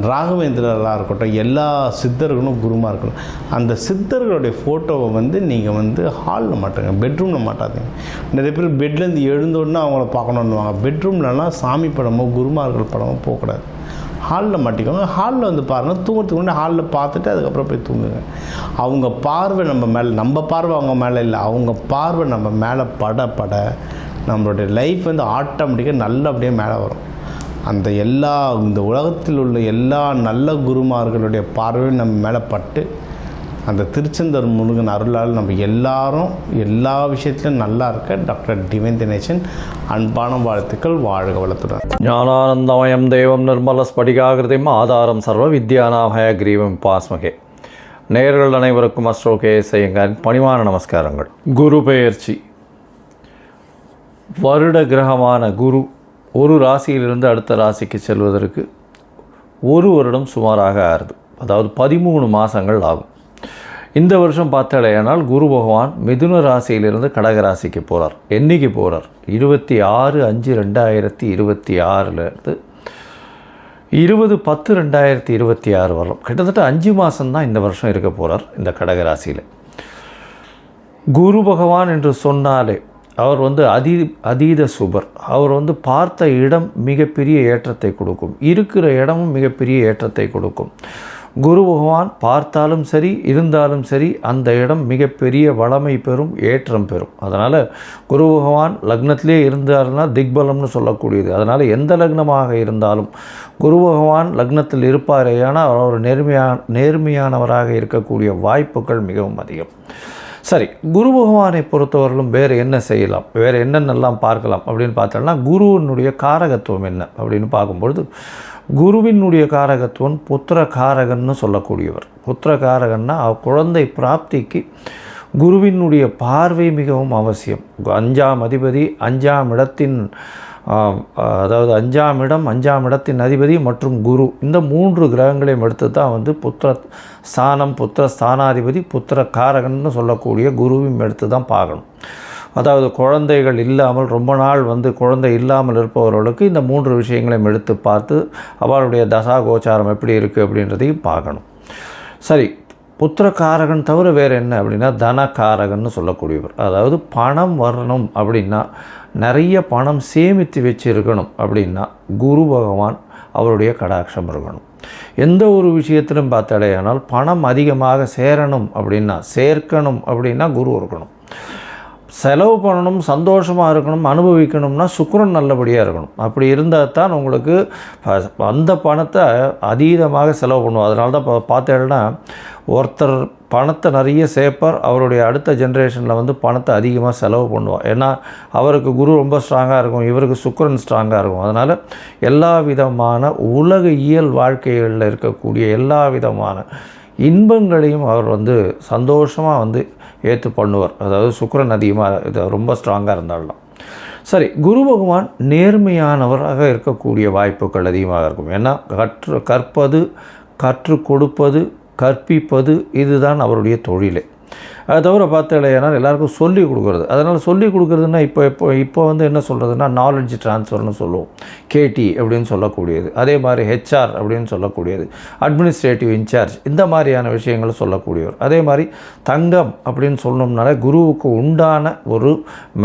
ராகவேந்திரராக இருக்கட்டும், எல்லா சித்தர்களும் குருமாக இருக்கட்டும், அந்த சித்தர்களுடைய ஃபோட்டோவை வந்து நீங்கள் வந்து ஹாலில் மாட்டுங்க, பெட்ரூமில் மாட்டாதீங்க. நிறைய பேர் பெட்லேருந்து எழுந்தோடனே அவங்கள பார்க்கணுன்னுவாங்க. பெட்ரூம்லலாம் சாமி படமோ குருமார்கள் படமோ போகக்கூடாது, ஹாலில் மாட்டிக்கோங்க. ஹாலில் வந்து பாருங்கள், தூங்குறதுக்கு முன்னாடி ஹாலில் பார்த்துட்டு அதுக்கப்புறம் போய் தூங்குங்க. அவங்க பார்வை நம்ம மேலே, நம்ம பார்வை அவங்க மேலே இல்லை, அவங்க பார்வை நம்ம மேலே பட நம்மளுடைய லைஃப் வந்து ஆட்டோமேட்டிக்காக நல்லபடியாக மேலே வரும். அந்த இந்த உலகத்தில் உள்ள எல்லா நல்ல குருமார்களுடைய பார்வையும் நம்ம மேலே பட்டு அந்த திருச்செந்தூர் முருகன் அருளால் நம்ம எல்லாரும் எல்லா விஷயத்திலும் நல்லா இருக்க டாக்டர் டிவைன் தினேசன் அன்பான வாழ்த்துக்கள். வாழ்க வளத்துடன். ஞானானந்தமயம் தேவம் நிர்மல ஸ்படிகாகிருதிம் ஆதாரம் சர்வ வித்யானாமய கிரீவம் பாஸ்மகே. நேயர்கள் அனைவருக்கும் அஸ்ட்ரோ கேஎஸ்ஐயங்காரின் பணிவான நமஸ்காரங்கள். குரு பெயர்ச்சி. வருட கிரகமான குரு ஒரு ராசியிலிருந்து அடுத்த ராசிக்கு செல்வதற்கு ஒரு வருடம் சுமாராக ஆறுது. அதாவது 13 மாதங்கள் ஆகும். இந்த வருஷம் பார்த்தாலேயானால் குரு பகவான் மிதுன ராசியிலிருந்து கடக ராசிக்கு போகிறார். என்றைக்கு போகிறார்? 26/5/2026 20/10/2026 வரலாம். கிட்டத்தட்ட 5 மாதம்தான் இந்த வருஷம் இருக்க போகிறார் இந்த கடக ராசியில். குரு பகவான் என்று சொன்னாலே அவர் வந்து அதீத சுபர். அவர் வந்து பார்த்த இடம் மிகப்பெரிய ஏற்றத்தை கொடுக்கும், இருக்கிற இடமும் மிகப்பெரிய ஏற்றத்தை கொடுக்கும். குரு பகவான் பார்த்தாலும் சரி இருந்தாலும் சரி அந்த இடம் மிகப்பெரிய வளமை பெறும், ஏற்றம் பெறும். அதனால் குரு பகவான் லக்னத்திலே இருந்தாருன்னா திக்பலம்னு சொல்லக்கூடியது. அதனால் எந்த லக்னமாக இருந்தாலும் குரு பகவான் லக்னத்தில் இருப்பாரேயானால் அவர் நேர்மையானவராக இருக்கக்கூடிய வாய்ப்புகள் மிகவும் அதிகம். சரி, குரு பகவானை பொறுத்தவரையிலும் வேறு என்ன செய்யலாம், வேறு என்னென்னலாம் பார்க்கலாம் அப்படின்னு பார்த்தோம்னா, குருவினுடைய காரகத்துவம் என்ன அப்படின்னு பார்க்கும்பொழுது, குருவினுடைய காரகத்துவம் புத்திர காரகன்னு சொல்லக்கூடியவர். புத்திர காரகன்னா குழந்தை பிராப்திக்கு குருவினுடைய பார்வை மிகவும் அவசியம். 5ஆம் அதிபதி 5ஆம் இடத்தின் அதாவது 5ஆம் இடம் 5ஆம் இடத்தின் அதிபதி மற்றும் குரு, இந்த 3 கிரகங்களையும் எடுத்து தான் வந்து புத்திர ஸ்தானம், புத்திர ஸ்தானாதிபதி, புத்திர காரகன்னு சொல்லக்கூடிய குருவையும் எடுத்து தான் பார்க்கணும். அதாவது குழந்தைகள் இல்லாமல் ரொம்ப நாள் வந்து குழந்தை இல்லாமல் இருப்பவர்களுக்கு இந்த 3 விஷயங்களையும் எடுத்து பார்த்து அவளுடைய தசா கோச்சாரம் எப்படி இருக்குது அப்படின்றதையும் பார்க்கணும். சரி, புத்திரக்காரகன் தவிர வேறு என்ன அப்படின்னா தனக்காரகன்னு சொல்லக்கூடியவர். அதாவது பணம் வரணும் அப்படின்னா, நிறைய பணம் சேமித்து வச்சுருக்கணும் அப்படின்னா குரு பகவான் அவருடைய கடாட்சம் இருக்கணும். எந்த ஒரு விஷயத்திலும் பார்த்தாலேயானால் பணம் அதிகமாக சேர்க்கணும் அப்படின்னா குரு இருக்கணும். செலவு பண்ணணும், சந்தோஷமாக இருக்கணும், அனுபவிக்கணும்னா சுக்கிரன் நல்லபடியாக இருக்கணும். அப்படி இருந்தால் தான் உங்களுக்கு அந்த பணத்தை அதீதமாக செலவு பண்ணுவோம். அதனால தான் பார்த்தேன்னா ஒருத்தர் பணத்தை நிறைய சேர்ப்பார், அவருடைய அடுத்த ஜென்ரேஷனில் வந்து பணத்தை அதிகமாக செலவு பண்ணுவார். ஏன்னா அவருக்கு குரு ரொம்ப ஸ்ட்ராங்காக இருக்கும், இவருக்கு சுக்கிரன் ஸ்ட்ராங்காக இருக்கும். அதனால் எல்லா விதமான உலக இயல் வாழ்க்கைகளில் இருக்கக்கூடிய எல்லா விதமான இன்பங்களையும் அவர் வந்து சந்தோஷமாக வந்து ஏற்று பண்ணுவார். அதாவது சுக்கிரன் அதிகமாக இது ரொம்ப ஸ்ட்ராங்காக இருந்தால்தான். சரி, குரு பகவான் நேர்மையானவராக இருக்கக்கூடிய வாய்ப்புகள் அதிகமாக இருக்கும். ஏன்னா கற்பது, கற்றுக் கொடுப்பது, கற்பிப்பது இதுதான் அவருடைய தொழிலே. அதை தவிர பார்த்தாலேனால் எல்லாருக்கும் சொல்லிக் கொடுக்குறது. அதனால் சொல்லிக் கொடுக்குறதுன்னா இப்போ வந்து என்ன சொல்கிறதுனா நாலேஜ் ட்ரான்ஸ்ஃபர்னு சொல்லுவோம், கேடி அப்படின்னு சொல்லக்கூடியது. அதே மாதிரி ஹெச்ஆர் அப்படின்னு சொல்லக்கூடியது, அட்மினிஸ்ட்ரேட்டிவ் இன்சார்ஜ், இந்த மாதிரியான விஷயங்களை சொல்லக்கூடியவர். அதே மாதிரி தங்கம் அப்படின்னு சொல்லணும்னாலே குருவுக்கு உண்டான ஒரு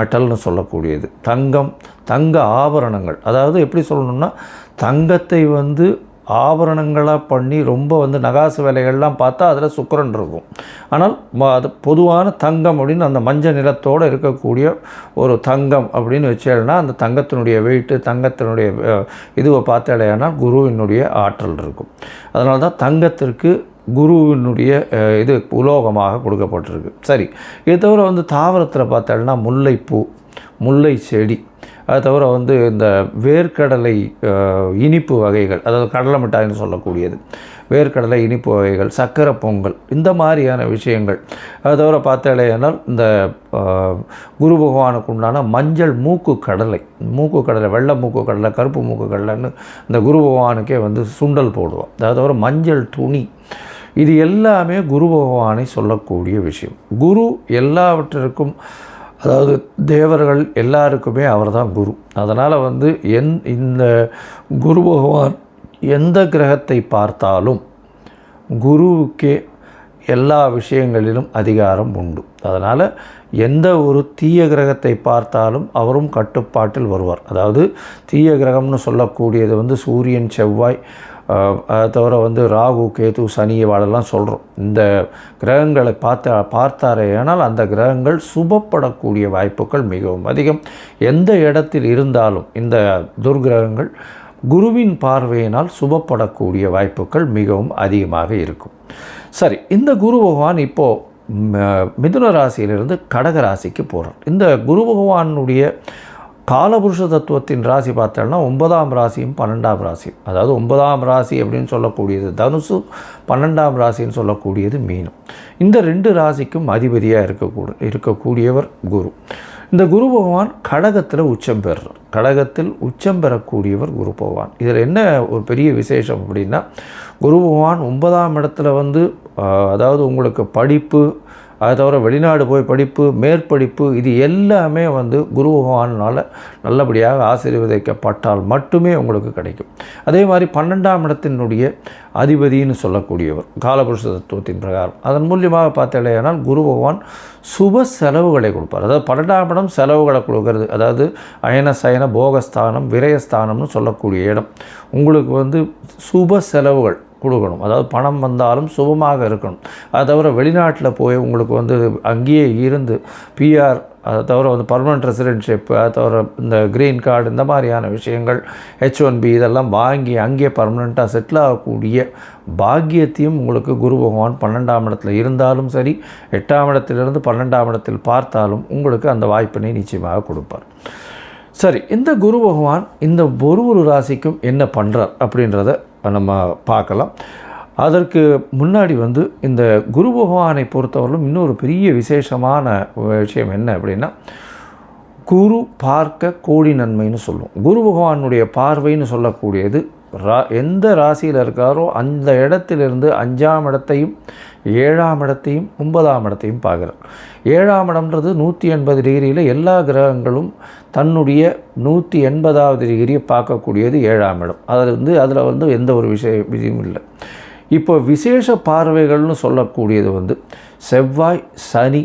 மெட்டல்னு சொல்லக்கூடியது தங்கம், தங்க ஆபரணங்கள். அதாவது எப்படி சொல்லணும்னா, தங்கத்தை வந்து ஆபரணங்களாக பண்ணி ரொம்ப வந்து நகாசு வேலைகள்லாம் பார்த்தா அதில் சுக்கிரன் இருக்கும். ஆனால் அது பொதுவான தங்கம் அப்படின்னு அந்த மஞ்சள் நிறத்தோடு இருக்கக்கூடிய ஒரு தங்கம் அப்படின்னு வச்சேன்னா அந்த தங்கத்தினுடைய வெயிட்டு, தங்கத்தினுடைய இதுவை பார்த்தாலேனால் குருவினுடைய ஆற்றல் இருக்கும். அதனால தான் தங்கத்திற்கு குருவினுடைய இது உலோகமாக கொடுக்கப்பட்டிருக்கு. சரி, இது தவிர வந்து தாவரத்தில் பார்த்தாலேனா முல்லைப்பூ, முல்லை செடி, அது தவிர வந்து இந்த வேர்க்கடலை இனிப்பு வகைகள், அதாவது கடலை மிட்டாய்னு சொல்லக்கூடியது, வேர்க்கடலை இனிப்பு வகைகள், சக்கரை பொங்கல், இந்த மாதிரியான விஷயங்கள். அது தவிர பார்த்தாலேனால் இந்த குரு பகவானுக்கு உண்டான மஞ்சள் மூக்கு கடலை, வெள்ளை மூக்கு கடலை, கருப்பு மூக்கு கடலைன்னு இந்த குரு பகவானுக்கே வந்து சுண்டல் போடுவோம். அது தவிர மஞ்சள் துணி, இது எல்லாமே குரு பகவானை சொல்லக்கூடிய விஷயம். குரு எல்லாவற்றிற்கும், அதாவது தேவர்கள் எல்லாருக்குமே அவர் தான் குரு. அதனால் வந்து இந்த குரு பகவான் எந்த கிரகத்தை பார்த்தாலும் குருவுக்கே எல்லா விஷயங்களிலும் அதிகாரம் உண்டு. அதனால் எந்த ஒரு தீய கிரகத்தை பார்த்தாலும் அவரும் கட்டுப்பாட்டில் வருவார். அதாவது தீய கிரகம்னு சொல்லக்கூடியது வந்து சூரியன், செவ்வாய், அதை தவிர ராகு, கேது, சனி வாழெல்லாம் சொல்கிறோம். இந்த கிரகங்களை பார்த்தாரே ஆனால் அந்த கிரகங்கள் சுபப்படக்கூடிய வாய்ப்புகள் மிகவும் அதிகம். எந்த இடத்தில் இருந்தாலும் இந்த துர்கிரகங்கள் குருவின் பார்வையினால் சுபப்படக்கூடிய வாய்ப்புகள் மிகவும் அதிகமாக இருக்கும். சரி, இந்த குரு பகவான் இப்போது மிதுன ராசியிலிருந்து கடக ராசிக்கு போகிறார். இந்த குரு பகவானுடைய காலபுருஷ தத்துவத்தின் ராசி பார்த்தோம்னா 9ஆம் ராசியும் 12ஆம் ராசியும், அதாவது 9ஆம் ராசி அப்படின்னு சொல்லக்கூடியது தனுசு, 12ஆம் ராசின்னு சொல்லக்கூடியது மீனம். இந்த 2 ராசிக்கும் அதிபதியாக இருக்கக்கூடியவர் குரு. இந்த குரு பகவான் கடகத்தில் உச்சம் பெறுறார். கடகத்தில் உச்சம் பெறக்கூடியவர் குரு பகவான். இதில் என்ன ஒரு பெரிய விசேஷம் அப்படின்னா, குரு பகவான் 9ஆம் இடத்துல அதாவது உங்களுக்கு படிப்பு, அதை தவிர வெளிநாடு போய் படிப்பு, மேற்படிப்பு, இது எல்லாமே குரு பகவானால் நல்லபடியாக ஆசீர்வதிக்கப்பட்டால் மட்டுமே உங்களுக்கு கிடைக்கும். அதே மாதிரி 12ஆம் இடத்தினுடைய அதிபதினு சொல்லக்கூடியவர் காலபுருஷ தத்துவத்தின் பிரகாரம். அதன் மூலியமாக பார்த்தேனால் குரு பகவான் சுப செலவுகளை கொடுப்பார். அதாவது 12ஆம் இடம் செலவுகளை கொடுக்கறது, அதாவது அயன சயன போகஸ்தானம், விரயஸ்தானம்னு சொல்லக்கூடிய இடம். உங்களுக்கு சுப செலவுகள் கொடுக்கணும். அதாவது பணம் வந்தாலும் சுபமாக இருக்கணும். அதை தவிர வெளிநாட்டில் போய் உங்களுக்கு அங்கேயே இருந்து பிஆர், அதை தவிர பர்மனெண்ட் ரெசிடென்ட்ஷிப், அதை தவிர இந்த க்ரீன் கார்டு, இந்த மாதிரியான விஷயங்கள், H1B இதெல்லாம் வாங்கி அங்கேயே பர்மனெண்ட்டாக செட்டில் ஆகக்கூடிய பாக்கியத்தையும் உங்களுக்கு குரு பகவான் 12ஆம் இடத்துல இருந்தாலும் சரி, 8ஆம் இடத்திலிருந்து 12ஆம் இடத்தில் பார்த்தாலும் உங்களுக்கு அந்த வாய்ப்பினை நிச்சயமாக கொடுப்பார். சரி, இந்த குரு பகவான் இந்த ஒரு ராசிக்கும் என்ன பண்ணுறார் அப்படின்றத நம்ம பார்க்கலாம். அதற்கு முன்னாடி இந்த குரு பகவானை பொறுத்தவரையிலும் இன்னொரு பெரிய விசேஷமான விஷயம் என்ன அப்படின்னா, குரு பார்க்க கோடி நன்மைன்னு சொல்லுவோம். குரு பகவானுடைய பார்வைன்னு சொல்லக்கூடியது எந்த ராசியில் இருக்காரோ அந்த இடத்திலிருந்து 5ஆம் இடத்தையும் 7ஆம் இடத்தையும் 9ஆம் இடத்தையும் பார்க்குறார். 7ஆம் இடம்ன்றது 180 டிகிரியில் எல்லா கிரகங்களும் தன்னுடைய 180வது டிகிரியை பார்க்கக்கூடியது 7ஆம் இடம். அதில் எந்த ஒரு விஷயம் இல்லை. இப்போ விசேஷ பார்வைகள்னு சொல்லக்கூடியது செவ்வாய், சனி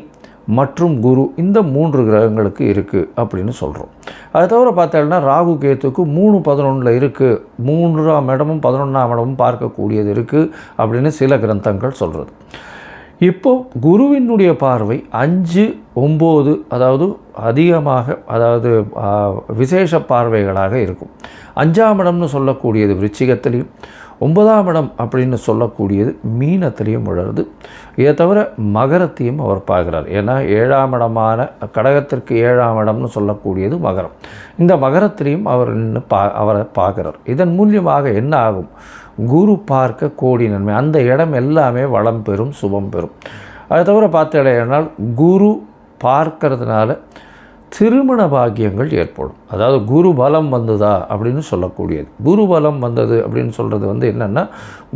மற்றும் குரு, இந்த 3 கிரகங்களுக்கு இருக்குது அப்படின்னு சொல்கிறோம். அதை தவிர பார்த்தோம்னா ராகு கேத்துக்கு 3-11 இருக்குது, 3ஆம் இடமும் 11ஆம் இடமும் பார்க்கக்கூடியது இருக்குது அப்படின்னு சில கிரந்தங்கள் சொல்கிறது. இப்போது குருவினுடைய பார்வை 5-9, அதாவது அதிகமாக, அதாவது விசேஷ பார்வைகளாக இருக்கும். 5ஆம் இடம்னு சொல்லக்கூடியது விருச்சிகத்திலையும், 9ஆம் இடம் அப்படின்னு சொல்லக்கூடியது மீனத்திலையும் விழுறது. இதை தவிர மகரத்தையும் அவர் பார்க்குறார். ஏன்னா 7ஆம் இடமான கடகத்திற்கு 7ஆம் இடம்னு சொல்லக்கூடியது மகரம். இந்த மகரத்திலையும் அவர் அவரை பார்க்குறார். இதன் மூலியமாக என்ன ஆகும்? குரு பார்க்க கோடி நன்மை. அந்த இடம் எல்லாமே வளம் பெறும், சுபம் பெறும். அதை தவிர பார்த்தேனால் குரு பார்க்கறதுனால திருமண பாக்கியங்கள் ஏற்படும். அதாவது குரு பலம் வந்ததா அப்படின்னு சொல்லக்கூடியது. குரு பலம் வந்தது அப்படின்னு சொல்கிறது என்னென்னா,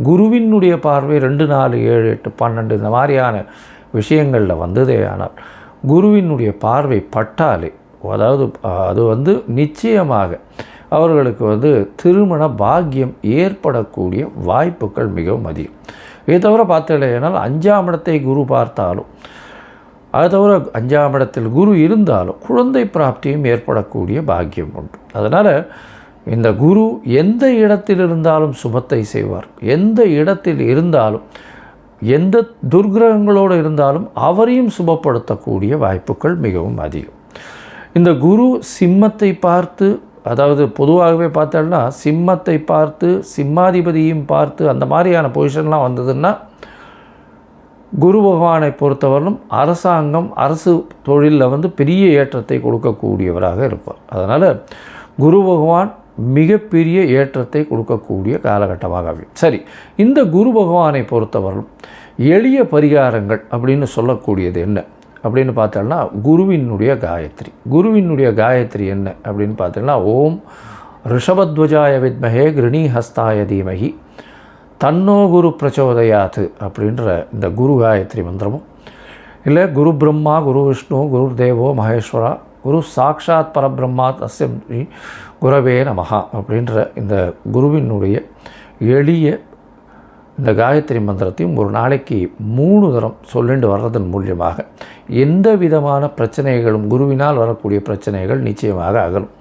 குருவினுடைய பார்வை 2, 4, 7, 8, 12 இந்த மாதிரியான விஷயங்களில் வந்ததே. ஆனால் குருவினுடைய பார்வை பட்டாலே, அதாவது அது நிச்சயமாக அவர்களுக்கு திருமண பாக்கியம் ஏற்படக்கூடிய வாய்ப்புகள் மிகவும் அதிகம். இதை தவிர பார்த்தேனால் 5ஆம் இடத்தை குரு பார்த்தாலும், அதை தவிர 5ஆம் இடத்தில் குரு இருந்தாலும் குழந்தை பிராப்தியும் ஏற்படக்கூடிய பாக்கியம் உண்டு. அதனால் இந்த குரு எந்த இடத்தில் இருந்தாலும் சுபத்தை செய்வார். எந்த இடத்தில் இருந்தாலும், எந்த துர்கிரகங்களோடு இருந்தாலும் அவரையும் சுபப்படுத்தக்கூடிய வாய்ப்புகள் மிகவும் அதிகம். இந்த குரு சிம்மத்தை பார்த்து, அதாவது பொதுவாகவே பார்த்தோம்னா சிம்மத்தை பார்த்து, சிம்மாதிபதியும் பார்த்து, அந்த மாதிரியான பொசிஷன்லாம் வந்ததுன்னா குரு பகவானை பொறுத்தவரையிலும் அரசாங்கம், அரசு தொழிலில் பெரிய ஏற்றத்தை கொடுக்கக்கூடியவராக இருப்பார். அதனால் குரு பகவான் மிகப்பெரிய ஏற்றத்தை கொடுக்கக்கூடிய காலகட்டமாக அமையும். சரி, இந்த குரு பகவானை பொறுத்தவரையிலும் எளிய பரிகாரங்கள் அப்படின்னு சொல்லக்கூடியது என்ன அப்படின்னு பார்த்தோம்னா, குருவினுடைய காயத்ரி. குருவினுடைய காயத்ரி என்ன அப்படின்னு பார்த்தோம்னா, ஓம் ரிஷபத்வஜாய வித்மஹே கிருணிஹஸ்தாய தீமஹி தன்னோ குரு பிரச்சோதயாத் அப்படின்ற இந்த குரு காயத்ரி மந்திரமும், இல்லை குரு பிரம்மா குரு விஷ்ணு குரு தேவோ மகேஸ்வரா குரு சாக்ஷாத் பரபிரம்மா தஸ்யம் குரவே நமஹா அப்படின்ற இந்த குருவினுடைய எளிய இந்த காயத்ரி மந்திரத்தையும் ஒரு நாளைக்கு 3 தரம் சொல்லிட்டு வர்றதன் மூலியமாக எந்த விதமான பிரச்சனைகளும், குருவினால் வரக்கூடிய பிரச்சனைகள் நிச்சயமாக அகலும்.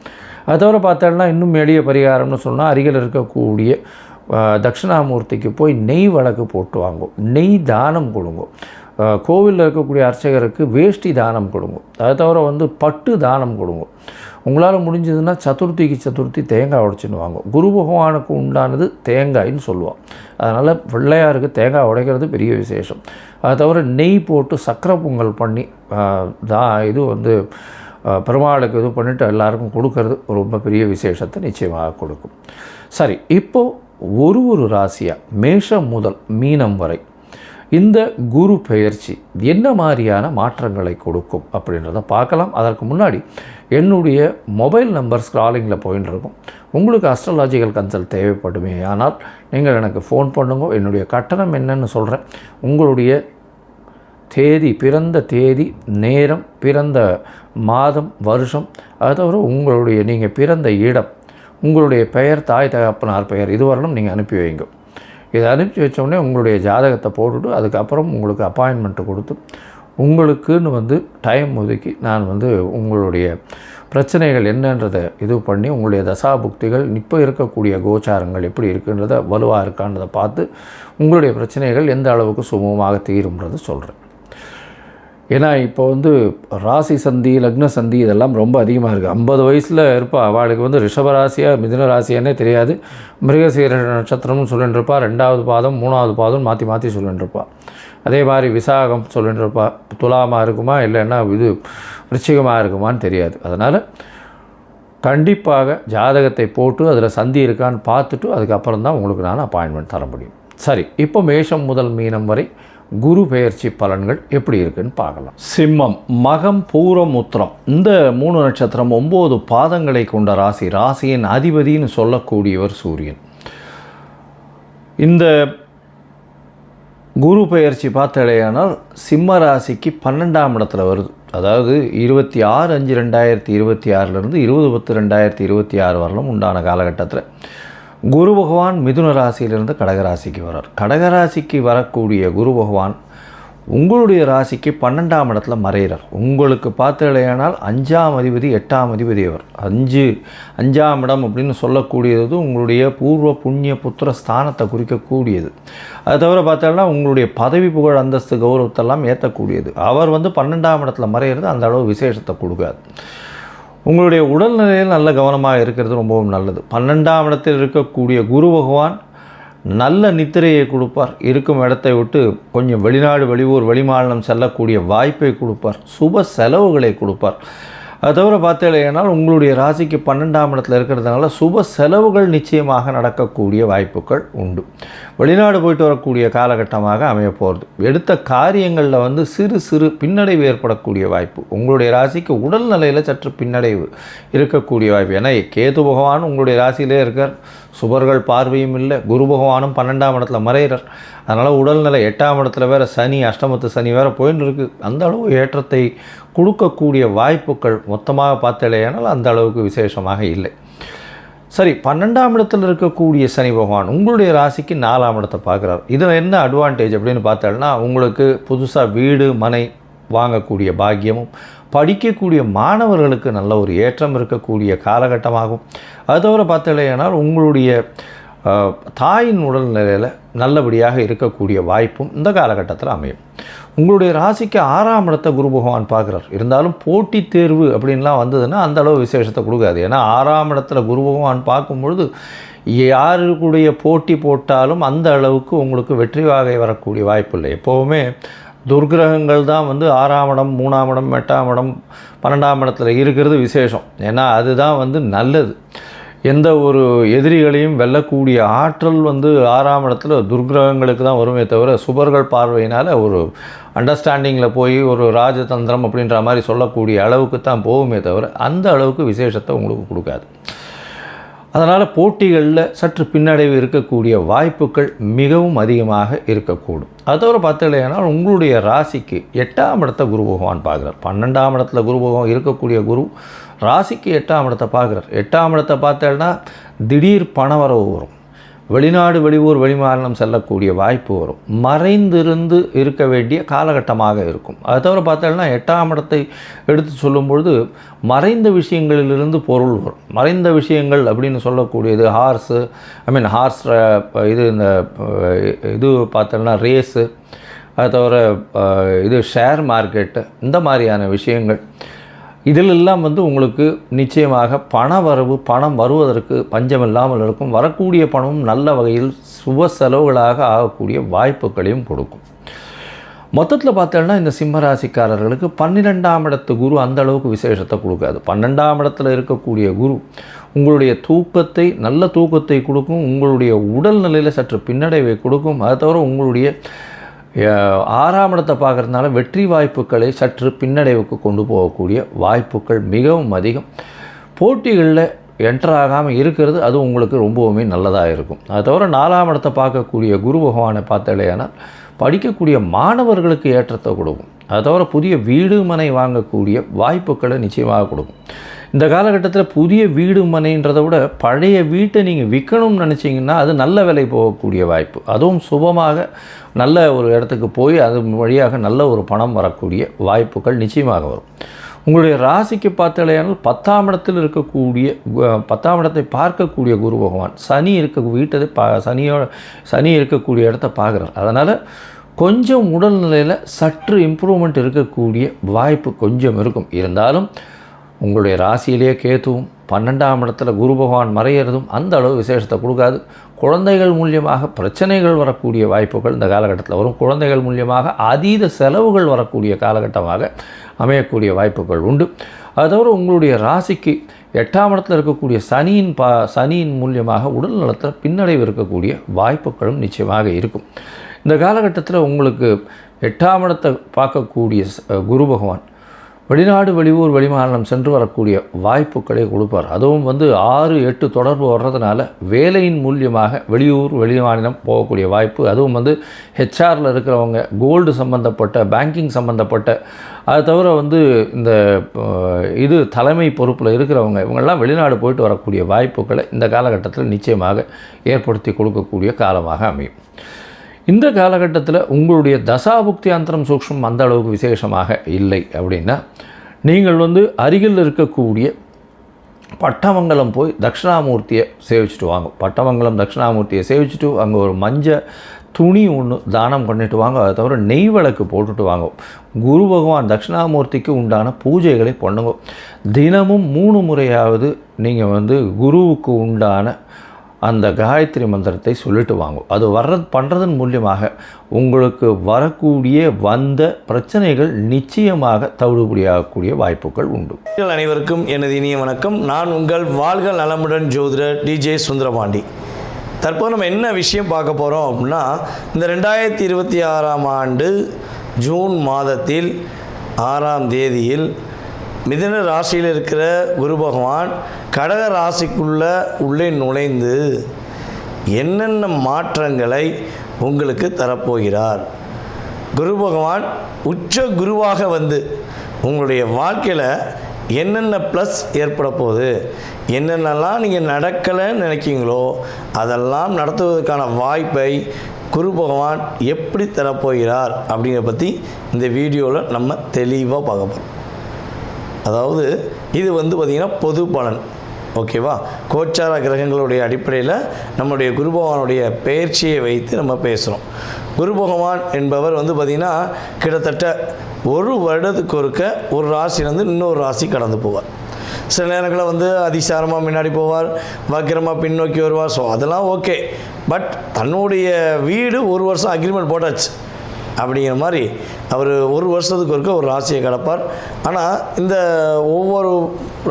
அது தவிர பார்த்தோம்னா இன்னும் எளிய பரிகாரம்னு சொன்னால், அருகில் இருக்கக்கூடிய தட்சிணாமூர்த்திக்கு போய் நெய் வழக்கு போட்டு வாங்கும், நெய் தானம் கொடுங்க. கோவிலில் இருக்கக்கூடிய அர்ச்சகருக்கு வேஷ்டி தானம் கொடுங்க. அதை தவிர பட்டு தானம் கொடுங்க. உங்களால் முடிஞ்சதுன்னா சதுர்த்தி தேங்காய் உடைச்சின்னு வாங்கும். குரு பகவானுக்கு உண்டானது தேங்காய்ன்னு சொல்லுவோம். அதனால் பிள்ளையாருக்கு தேங்காய் உடைக்கிறது பெரிய விசேஷம். அதை தவிர நெய் போட்டு சக்கரை பொங்கல் பண்ணி இது பெருமாளுக்கு இது பண்ணிவிட்டு எல்லாருக்கும் கொடுக்கறது ரொம்ப பெரிய விசேஷத்தை நிச்சயமாக கொடுக்கும். சரி, இப்போது ஒரு ராசியாக மேஷம் முதல் மீனம் வரை இந்த குரு பெயர்ச்சி என்ன மாதிரியான மாற்றங்களை கொடுக்கும் அப்படின்றத பார்க்கலாம். அதற்கு முன்னாடி என்னுடைய மொபைல் நம்பர் ஸ்க்ராலிங்கில் போயின்னு இருக்கும். உங்களுக்கு அஸ்ட்ராலாஜிக்கல் கன்சல்ட் தேவைப்படுமே ஆனால் நீங்கள் எனக்கு ஃபோன் பண்ணுங்க. என்னுடைய கட்டணம் என்னன்னு சொல்கிறேன். உங்களுடைய தேதி, பிறந்த தேதி, நேரம், பிறந்த மாதம், வருஷம், அது தவிர நீங்கள் பிறந்த இடம், உங்களுடைய பெயர், தாய் தகப்பனார் பெயர், இதுவரையும் நீங்கள் அனுப்பி வைங்க. இதை அனுப்பி வச்சோடனே உங்களுடைய ஜாதகத்தை போட்டுவிட்டு அதுக்கப்புறம் உங்களுக்கு அப்பாயின்மெண்ட்டு கொடுத்து உங்களுக்குன்னு டைம் ஒதுக்கி நான் உங்களுடைய பிரச்சனைகள் என்னன்றதை இது பண்ணி உங்களுடைய தசாபுக்திகள் இப்போ இருக்கக்கூடிய கோச்சாரங்கள் எப்படி இருக்குன்றதை வலுவாக இருக்கான்றதை பார்த்து உங்களுடைய பிரச்சனைகள் எந்த அளவுக்கு சுமூகமாக தீரும்ன்றதை சொல்கிறேன். ஏன்னா இப்போ ராசி சந்தி, லக்ன சந்தி இதெல்லாம் ரொம்ப அதிகமாக இருக்குது. 50 வயசில் இருப்பா, அவளுக்கு ரிஷபராசியாக மிதுன ராசியானே தெரியாது. மிருகசீர நட்சத்திரம்னு சொல்லிட்டு இருப்பா, 2வது பாதம் 3வது பாதம் மாற்றி மாற்றி சொல்லிட்டு இருப்பா. அதே மாதிரி விசாகம் சொல்லிட்டு இருப்பா. துலாமாக இருக்குமா இல்லைன்னா இது விருச்சிகமாக இருக்குமான்னு தெரியாது. அதனால் கண்டிப்பாக ஜாதகத்தை போட்டு அதில் சந்தி இருக்கான்னு பார்த்துட்டு அதுக்கப்புறம் தான் உங்களுக்கு நான் அப்பாயின்மெண்ட் தர முடியும். சரி, இப்போ மேஷம் முதல் மீனம் வரை குரு பெயர்ச்சி பலன்கள் எப்படி இருக்குன்னு பார்க்கலாம். சிம்மம், மகம், பூரம், உத்திரம் இந்த 3 நட்சத்திரம் 9 பாதங்களை கொண்ட ராசி. ராசியின் அதிபதினு சொல்லக்கூடியவர் சூரியன். இந்த குரு பெயர்ச்சி பார்த்தாலேயானால் சிம்ம ராசிக்கு 12ஆம் இடத்துல வருது. அதாவது 26/5/2026 20/10/2026 வரலும் உண்டான காலகட்டத்தில் குரு பகவான் மிதுன ராசியிலிருந்து கடகராசிக்கு வரார். கடகராசிக்கு வரக்கூடிய குரு பகவான் உங்களுடைய ராசிக்கு 12ஆம் இடத்துல மறைகிறார். உங்களுக்கு பார்த்தாலேயானால் 5ஆம் அதிபதி 8ஆம் அதிபதி அவர். 5ஆம் இடம் அப்படின்னு சொல்லக்கூடியது உங்களுடைய பூர்வ புண்ணிய புத்திர ஸ்தானத்தை குறிக்கக்கூடியது. அது தவிர பார்த்தாலும் உங்களுடைய பதவி புகழ் அந்தஸ்து கௌரவத்தெல்லாம் ஏற்றக்கூடியது. அவர் 12ஆம் இடத்துல மறைகிறது அந்த அளவு விசேஷத்தை கொடுக்காது. உங்களுடைய உடல்நிலையில் நல்ல கவனமாக இருக்கிறது ரொம்பவும் நல்லது. 12ஆம் இடத்தில் இருக்கக்கூடிய குரு பகவான் நல்ல நித்திரையை கொடுப்பார். இருக்கும் இடத்தை விட்டு கொஞ்சம் வெளிநாடு, வெளியூர், வெளிமாநிலம் செல்லக்கூடிய வாய்ப்பை கொடுப்பார். சுப செலவுகளை கொடுப்பார். அது தவிர பார்த்தீங்கன்னா உங்களுடைய ராசிக்கு 12ஆம் இடத்துல இருக்கிறதுனால சுப செலவுகள் நிச்சயமாக நடக்கக்கூடிய வாய்ப்புகள் உண்டு. வெளிநாடு போயிட்டு வரக்கூடிய காலகட்டமாக அமைய போகிறது. எடுத்த காரியங்களில் சிறு சிறு பின்னடைவு ஏற்படக்கூடிய வாய்ப்பு. உங்களுடைய ராசிக்கு உடல்நிலையில் சற்று பின்னடைவு இருக்கக்கூடிய வாய்ப்பு. ஏன்னா கேது பகவான் உங்களுடைய ராசியிலே இருக்கார். சுபர்கள் பார்வையும் இல்லை. குரு பகவானும் 12ஆம் இடத்துல மறைகிறார். அதனால் உடல்நிலை 8ஆம் இடத்துல வேறு சனி, அஷ்டமத்து சனி வேறு போயின்னு இருக்குது. அந்த அளவு ஏற்றத்தை கொடுக்கக்கூடிய வாய்ப்புகள் மொத்தமாக பார்த்தாலேயானால் அந்த அளவுக்கு விசேஷமாக இல்லை. சரி, 12ஆம் இடத்தில் இருக்கக்கூடிய சனி பகவான் உங்களுடைய ராசிக்கு 4ஆம் இடத்தை பார்க்குறார். இதில் என்ன அட்வான்டேஜ் அப்படின்னு பார்த்தோம்னா உங்களுக்கு புதுசாக வீடு மனை வாங்கக்கூடிய பாக்கியமும், படிக்கக்கூடிய மாணவர்களுக்கு நல்ல ஒரு ஏற்றம் இருக்கக்கூடிய காலகட்டமாகும். அது தவிர பார்த்தலையானால் உங்களுடைய தாயின் உடல்நிலையில் நல்லபடியாக இருக்கக்கூடிய வாய்ப்பும் இந்த காலகட்டத்தில் அமையும். உங்களுடைய ராசிக்கு 6ஆம் இடத்தை குரு பகவான் பார்க்குறார். இருந்தாலும் போட்டித் தேர்வு அப்படின்லாம் வந்ததுன்னா அந்த அளவு விசேஷத்தை கொடுக்காது. ஏன்னா 6ஆம் இடத்துல குரு பகவான் பார்க்கும்பொழுது யாருக்குடைய போட்டி போட்டாலும் அந்த அளவுக்கு உங்களுக்கு வெற்றி வாகை வரக்கூடிய வாய்ப்பு இல்லை. எப்போவுமே துர்கிரகங்கள் தான் 6ஆம் இடம், 3ஆம் இடம், 8ஆம் இடம், 12ஆம் இடத்துல இருக்கிறது விசேஷம். ஏன்னா அதுதான் நல்லது. எந்த ஒரு எதிரிகளையும் வெல்லக்கூடிய ஆற்றல் 6ஆம் இடத்துல துர்கிரகங்களுக்கு தான் வருமே தவிர சுபர்கள் பார்வையினால் ஒரு அண்டர்ஸ்டாண்டிங்கில் போய் ஒரு ராஜதந்திரம் அப்படின்ற மாதிரி சொல்லக்கூடிய அளவுக்கு தான் போகுமே தவிர அந்த அளவுக்கு விசேஷத்தை உங்களுக்கு கொடுக்காது. அதனால் போட்டிகளில் சற்று பின்னடைவு இருக்கக்கூடிய வாய்ப்புகள் மிகவும் அதிகமாக இருக்கக்கூடும். அது தவிர பார்த்தீங்கன்னா உங்களுடைய ராசிக்கு 8ஆம் இடத்தை குரு பகவான் பார்க்குறார். 12ஆம் இடத்துல குரு பகவான் இருக்கக்கூடிய குரு ராசிக்கு 8ஆம் இடத்தை பார்க்குறார். 8ஆம் இடத்தை பார்த்தேன்னா திடீர் பணவரவு வரும். வெளிநாடு வெளியூர் வெளிமாநிலம் செல்லக்கூடிய வாய்ப்பு வரும். மறைந்திருந்து இருக்க வேண்டிய காலகட்டமாக இருக்கும். அது தவிர பார்த்தோம்னா 8ஆம் இடத்தை எடுத்து சொல்லும்பொழுது மறைந்த விஷயங்களிலிருந்து பொருள் வரும். மறைந்த விஷயங்கள் அப்படின்னு சொல்லக்கூடியது ஹார்ஸ் இது பார்த்தோம்னா ரேஸு, அது தவிர இது ஷேர் மார்க்கெட்டு, இந்த மாதிரியான விஷயங்கள் இதிலெல்லாம் உங்களுக்கு நிச்சயமாக பணம் வருவதற்கு பஞ்சம் இல்லாமல் இருக்கும். வரக்கூடிய பணமும் நல்ல வகையில் சுப செலவுகளாக ஆகக்கூடிய வாய்ப்புகளையும் கொடுக்கும். மொத்தத்தில் பார்த்தோன்னா இந்த சிம்மராசிக்காரர்களுக்கு 12ஆம் இடத்து குரு அந்த அளவுக்கு விசேஷத்தை கொடுக்காது. 12ஆம் இடத்துல இருக்கக்கூடிய குரு உங்களுடைய நல்ல தூக்கத்தை கொடுக்கும். உங்களுடைய உடல்நிலையில் சற்று பின்னடைவை கொடுக்கும். அதை தவிர உங்களுடைய 6ஆம் இடத்தை பார்க்குறதுனால வெற்றி வாய்ப்புகளை சற்று பின்னடைவுக்கு கொண்டு போகக்கூடிய வாய்ப்புகள் மிகவும் அதிகம். போட்டிகளில் என்டர் ஆகாமல் இருக்கிறது அது உங்களுக்கு ரொம்பவுமே நல்லதாக இருக்கும். அது தவிர 4ஆம் இடத்தை பார்க்கக்கூடிய குரு பகவானை பார்த்தாலேயானால் படிக்கக்கூடிய மாணவர்களுக்கு ஏற்றத்தை கொடுக்கும். அது தவிர புதிய வீடு மனை வாங்கக்கூடிய வாய்ப்புகளை நிச்சயமாக கொடுக்கும். இந்த காலகட்டத்தில் புதிய வீடு மனைன்றதை விட பழைய வீட்டை நீங்கள் விற்கணும்னு நினச்சிங்கன்னா அது நல்ல விலை போகக்கூடிய வாய்ப்பு. அதுவும் சுபமாக நல்ல ஒரு இடத்துக்கு போய் அது வழியாக நல்ல ஒரு பணம் வரக்கூடிய வாய்ப்புகள் நிச்சயமாக வரும். உங்களுடைய ராசிக்கு பார்த்தாலேயானால் 10ஆம் இடத்தில் இருக்கக்கூடிய 10ஆம் இடத்தை பார்க்கக்கூடிய குரு பகவான் சனி இருக்கக்கூடிய இடத்த பார்க்குறார். அதனால் கொஞ்சம் உடல்நிலையில் சற்று இம்ப்ரூவ்மெண்ட் இருக்கக்கூடிய வாய்ப்பு கொஞ்சம் இருக்கும். இருந்தாலும் உங்களுடைய ராசியிலேயே கேத்துவும் 12ஆம் இடத்துல குரு பகவான் மறையிறதும் அந்த அளவு விசேஷத்தை கொடுக்காது. குழந்தைகள் மூலியமாக பிரச்சனைகள் வரக்கூடிய வாய்ப்புகள் இந்த காலகட்டத்தில் வரும். குழந்தைகள் மூலியமாக அதீத செலவுகள் வரக்கூடிய காலகட்டமாக அமையக்கூடிய வாய்ப்புகள் உண்டு. அது தவிர உங்களுடைய ராசிக்கு 8ஆம் இடத்துல இருக்கக்கூடிய சனியின் மூலியமாக உடல் நலத்தில் பின்னடைவு இருக்கக்கூடிய வாய்ப்புகளும் நிச்சயமாக இருக்கும். இந்த காலகட்டத்தில் உங்களுக்கு 8ஆம் இடத்தை பார்க்கக்கூடிய குரு பகவான் வெளிநாடு வெளியூர் வெளிமாநிலம் சென்று வரக்கூடிய வாய்ப்புகளை கொடுப்பார். அதுவும் 6-8 தொடர்பு வர்றதுனால வேலையின் மூலியமாக வெளியூர் வெளிமாநிலம் போகக்கூடிய வாய்ப்பு. அதுவும் ஹெச்ஆரில் இருக்கிறவங்க, கோல்டு சம்மந்தப்பட்ட, பேங்கிங் சம்மந்தப்பட்ட, அது தவிர இந்த தலைமை பொறுப்பில் இருக்கிறவங்க இவங்கெல்லாம் வெளிநாடு போயிட்டு வரக்கூடிய வாய்ப்புகளை இந்த காலகட்டத்தில் நிச்சயமாக ஏற்படுத்தி கொடுக்கக்கூடிய காலமாக அமையும். இந்த காலகட்டத்தில் உங்களுடைய தசாபுக்தி அந்தரம் சூக்ஷ்மம் அந்த அளவுக்கு விசேஷமாக இல்லை அப்படின்னா நீங்கள் அருகில் இருக்கக்கூடிய பட்டமங்கலம் போய் தட்சிணாமூர்த்தியை சேவிச்சுட்டு வாங்க. பட்டமங்கலம் தட்சிணாமூர்த்தியை சேவிச்சுட்டு அங்கே ஒரு மஞ்சள் துணி ஒன்று தானம் பண்ணிட்டு வாங்க. அதை தவிர நெய் விளக்கு போட்டுட்டு வாங்க. குரு பகவான் தட்சிணாமூர்த்திக்கு உண்டான பூஜைகளை பண்ணுங்க. தினமும் 3 முறையாவது நீங்கள் குருவுக்கு உண்டான அந்த காயத்ரி மந்திரத்தை சொல்லிட்டு வாங்கும். அது பண்ணுறதன் மூலியமாக உங்களுக்கு வரக்கூடிய பிரச்சனைகள் நிச்சயமாக தவிடுபடியாகக்கூடிய வாய்ப்புகள் உண்டு. அனைவருக்கும் எனது இனிய வணக்கம். நான் உங்கள் வாழ்க நலமுடன் ஜோதிடர் DJ சுந்தரபாண்டி. தற்போது நம்ம என்ன விஷயம் பார்க்க போகிறோம் அப்படின்னா, இந்த 2026ஆம் ஆண்டு ஜூன் மாதத்தில் 6ஆம் தேதியில் மிதுன ராசியில் இருக்கிற குரு பகவான் கடக உள்ளே நுழைந்து என்னென்ன மாற்றங்களை உங்களுக்கு தரப்போகிறார். குரு பகவான் உச்ச குருவாக உங்களுடைய வாழ்க்கையில் என்னென்ன ப்ளஸ் ஏற்பட போகுது, என்னென்னலாம் நீங்கள் நடக்கலைன்னு நினைக்கிங்களோ அதெல்லாம் நடத்துவதற்கான வாய்ப்பை குரு பகவான் எப்படி தரப்போகிறார் அப்படிங்கிறத பற்றி இந்த வீடியோவில் நம்ம தெளிவாக பார்க்க போகிறோம். அதாவது இது பார்த்திங்கன்னா பொது பலன், ஓகேவா? கோச்சார கிரகங்களுடைய அடிப்படையில் நம்முடைய குரு பகவானுடைய பெயர்ச்சியை வைத்து நம்ம பேசுகிறோம். குரு பகவான் என்பவர் பார்த்திங்கன்னா கிட்டத்தட்ட ஒரு வருடத்துக்கு ஒருக்க ஒரு ராசியிலேருந்து இன்னொரு ராசி கடந்து போவார். சில நேரங்களில் அதிசாரமாக முன்னாடி போவார், வக்கிரமாக பின்னோக்கி வருவார். ஸோ அதெல்லாம் ஓகே. பட் தன்னுடைய வீடு ஒரு வருஷம் அக்ரிமெண்ட் போட்டாச்சு அப்படிங்கிற மாதிரி அவர் ஒரு வருஷத்துக்கு ஒருக்க ஒரு ராசியை கடப்பார். ஆனால் இந்த ஒவ்வொரு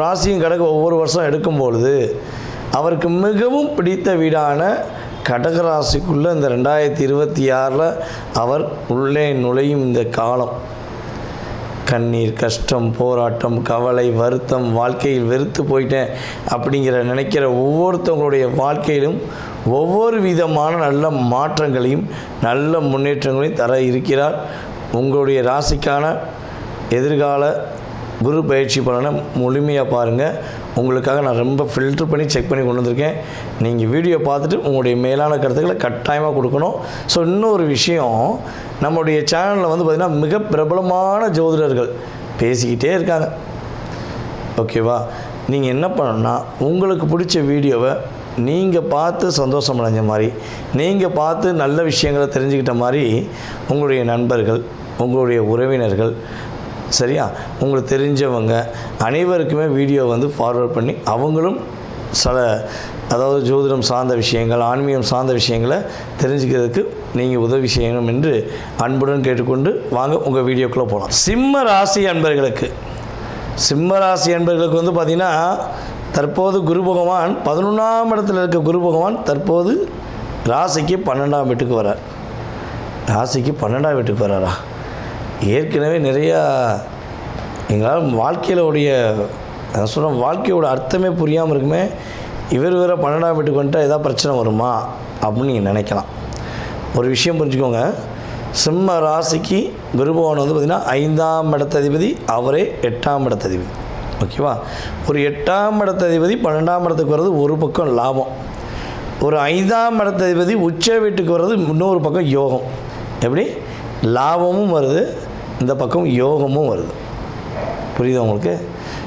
ராசியும் கடக்க ஒவ்வொரு வருஷம் எடுக்கும்பொழுது அவருக்கு மிகவும் பிடித்த வீடான கடகராசிக்குள்ளே இந்த 2026 அவர் உள்ளே நுழையும் இந்த காலம் கண்ணீர், கஷ்டம், போராட்டம், கவலை, வருத்தம், வாழ்க்கையில் வெறுத்து போயிட்டேன் அப்படிங்கிற நினைக்கிற ஒவ்வொருத்தவங்களுடைய வாழ்க்கையிலும் ஒவ்வொரு விதமான நல்ல மாற்றங்களையும் நல்ல முன்னேற்றங்களையும் தர இருக்கிறார். உங்களுடைய ராசிக்கான எதிர்கால குரு பயிற்சி பலனை முழுமையாக பாருங்கள். உங்களுக்காக நான் ரொம்ப ஃபில்ட்ரு பண்ணி செக் பண்ணி கொண்டு வந்திருக்கேன். நீங்கள் வீடியோ பார்த்துட்டு உங்களுடைய மேலான கருத்துக்களை கட்டாயமாக கொடுக்கணும். ஸோ இன்னொரு விஷயம், நம்மளுடைய சேனலில் வந்து பார்த்திங்கன்னா மிக பிரபலமான ஜோதிடர்கள் பேசிக்கிட்டே இருக்காங்க. ஓகேவா? நீங்கள் என்ன பண்ணணும்னா, உங்களுக்கு பிடிச்ச வீடியோவை நீங்கள் பார்த்து சந்தோஷம் அடைஞ்ச மாதிரி, நீங்கள் பார்த்து நல்ல விஷயங்களை தெரிஞ்சுக்கிட்ட மாதிரி உங்களுடைய நண்பர்கள், உங்களுடைய உறவினர்கள், சரியா, உங்களுக்கு தெரிஞ்சவங்க அனைவருக்குமே வீடியோ வந்து ஃபார்வர்ட் பண்ணி அவங்களும் அதாவது ஜோதிடம் சார்ந்த விஷயங்கள், ஆன்மீகம் சார்ந்த விஷயங்களை தெரிஞ்சுக்கிறதுக்கு நீங்கள் உதவி செய்யணும் என்று அன்புடன் கேட்டுக்கொண்டு வாங்க உங்கள் வீடியோக்குள்ளே போகலாம். சிம்ம ராசி அன்பர்களுக்கு வந்து பார்த்திங்கன்னா, தற்போது குரு பகவான் 11ஆம் இடத்தில் இருக்க குரு பகவான் தற்போது ராசிக்கு 12ஆம் வீட்டுக்கு வரார். ராசிக்கு 12ஆம் வீட்டுக்கு வராரா? ஏற்கனவே நிறையா எங்களால் வாழ்க்கையோட அர்த்தமே புரியாமல் இருக்குமே, இவர் வேறு 12ஆம் வீட்டுக்கு வந்துட்டால் ஏதாவது பிரச்சனை வருமா அப்படின்னு நீங்கள் நினைக்கலாம். ஒரு விஷயம் புரிஞ்சுக்கோங்க, சிம்ம ராசிக்கு குரு பகவான் வந்து பார்த்திங்கன்னா 5ஆம் இடத்ததிபதி, அவரே 8ஆம் இடத்ததிபதி. ஓகேவா? ஒரு 8ஆம் இடத்ததிபதி 12ஆம் இடத்துக்கு வர்றது ஒரு பக்கம் லாபம், ஒரு 5ஆம் இடத்ததிபதி உச்ச வீட்டுக்கு வர்றது இன்னொரு பக்கம் யோகம். எப்படி? லாபமும் வருது, இந்த பக்கம் யோகமும் வருது. புரியுதா உங்களுக்கு?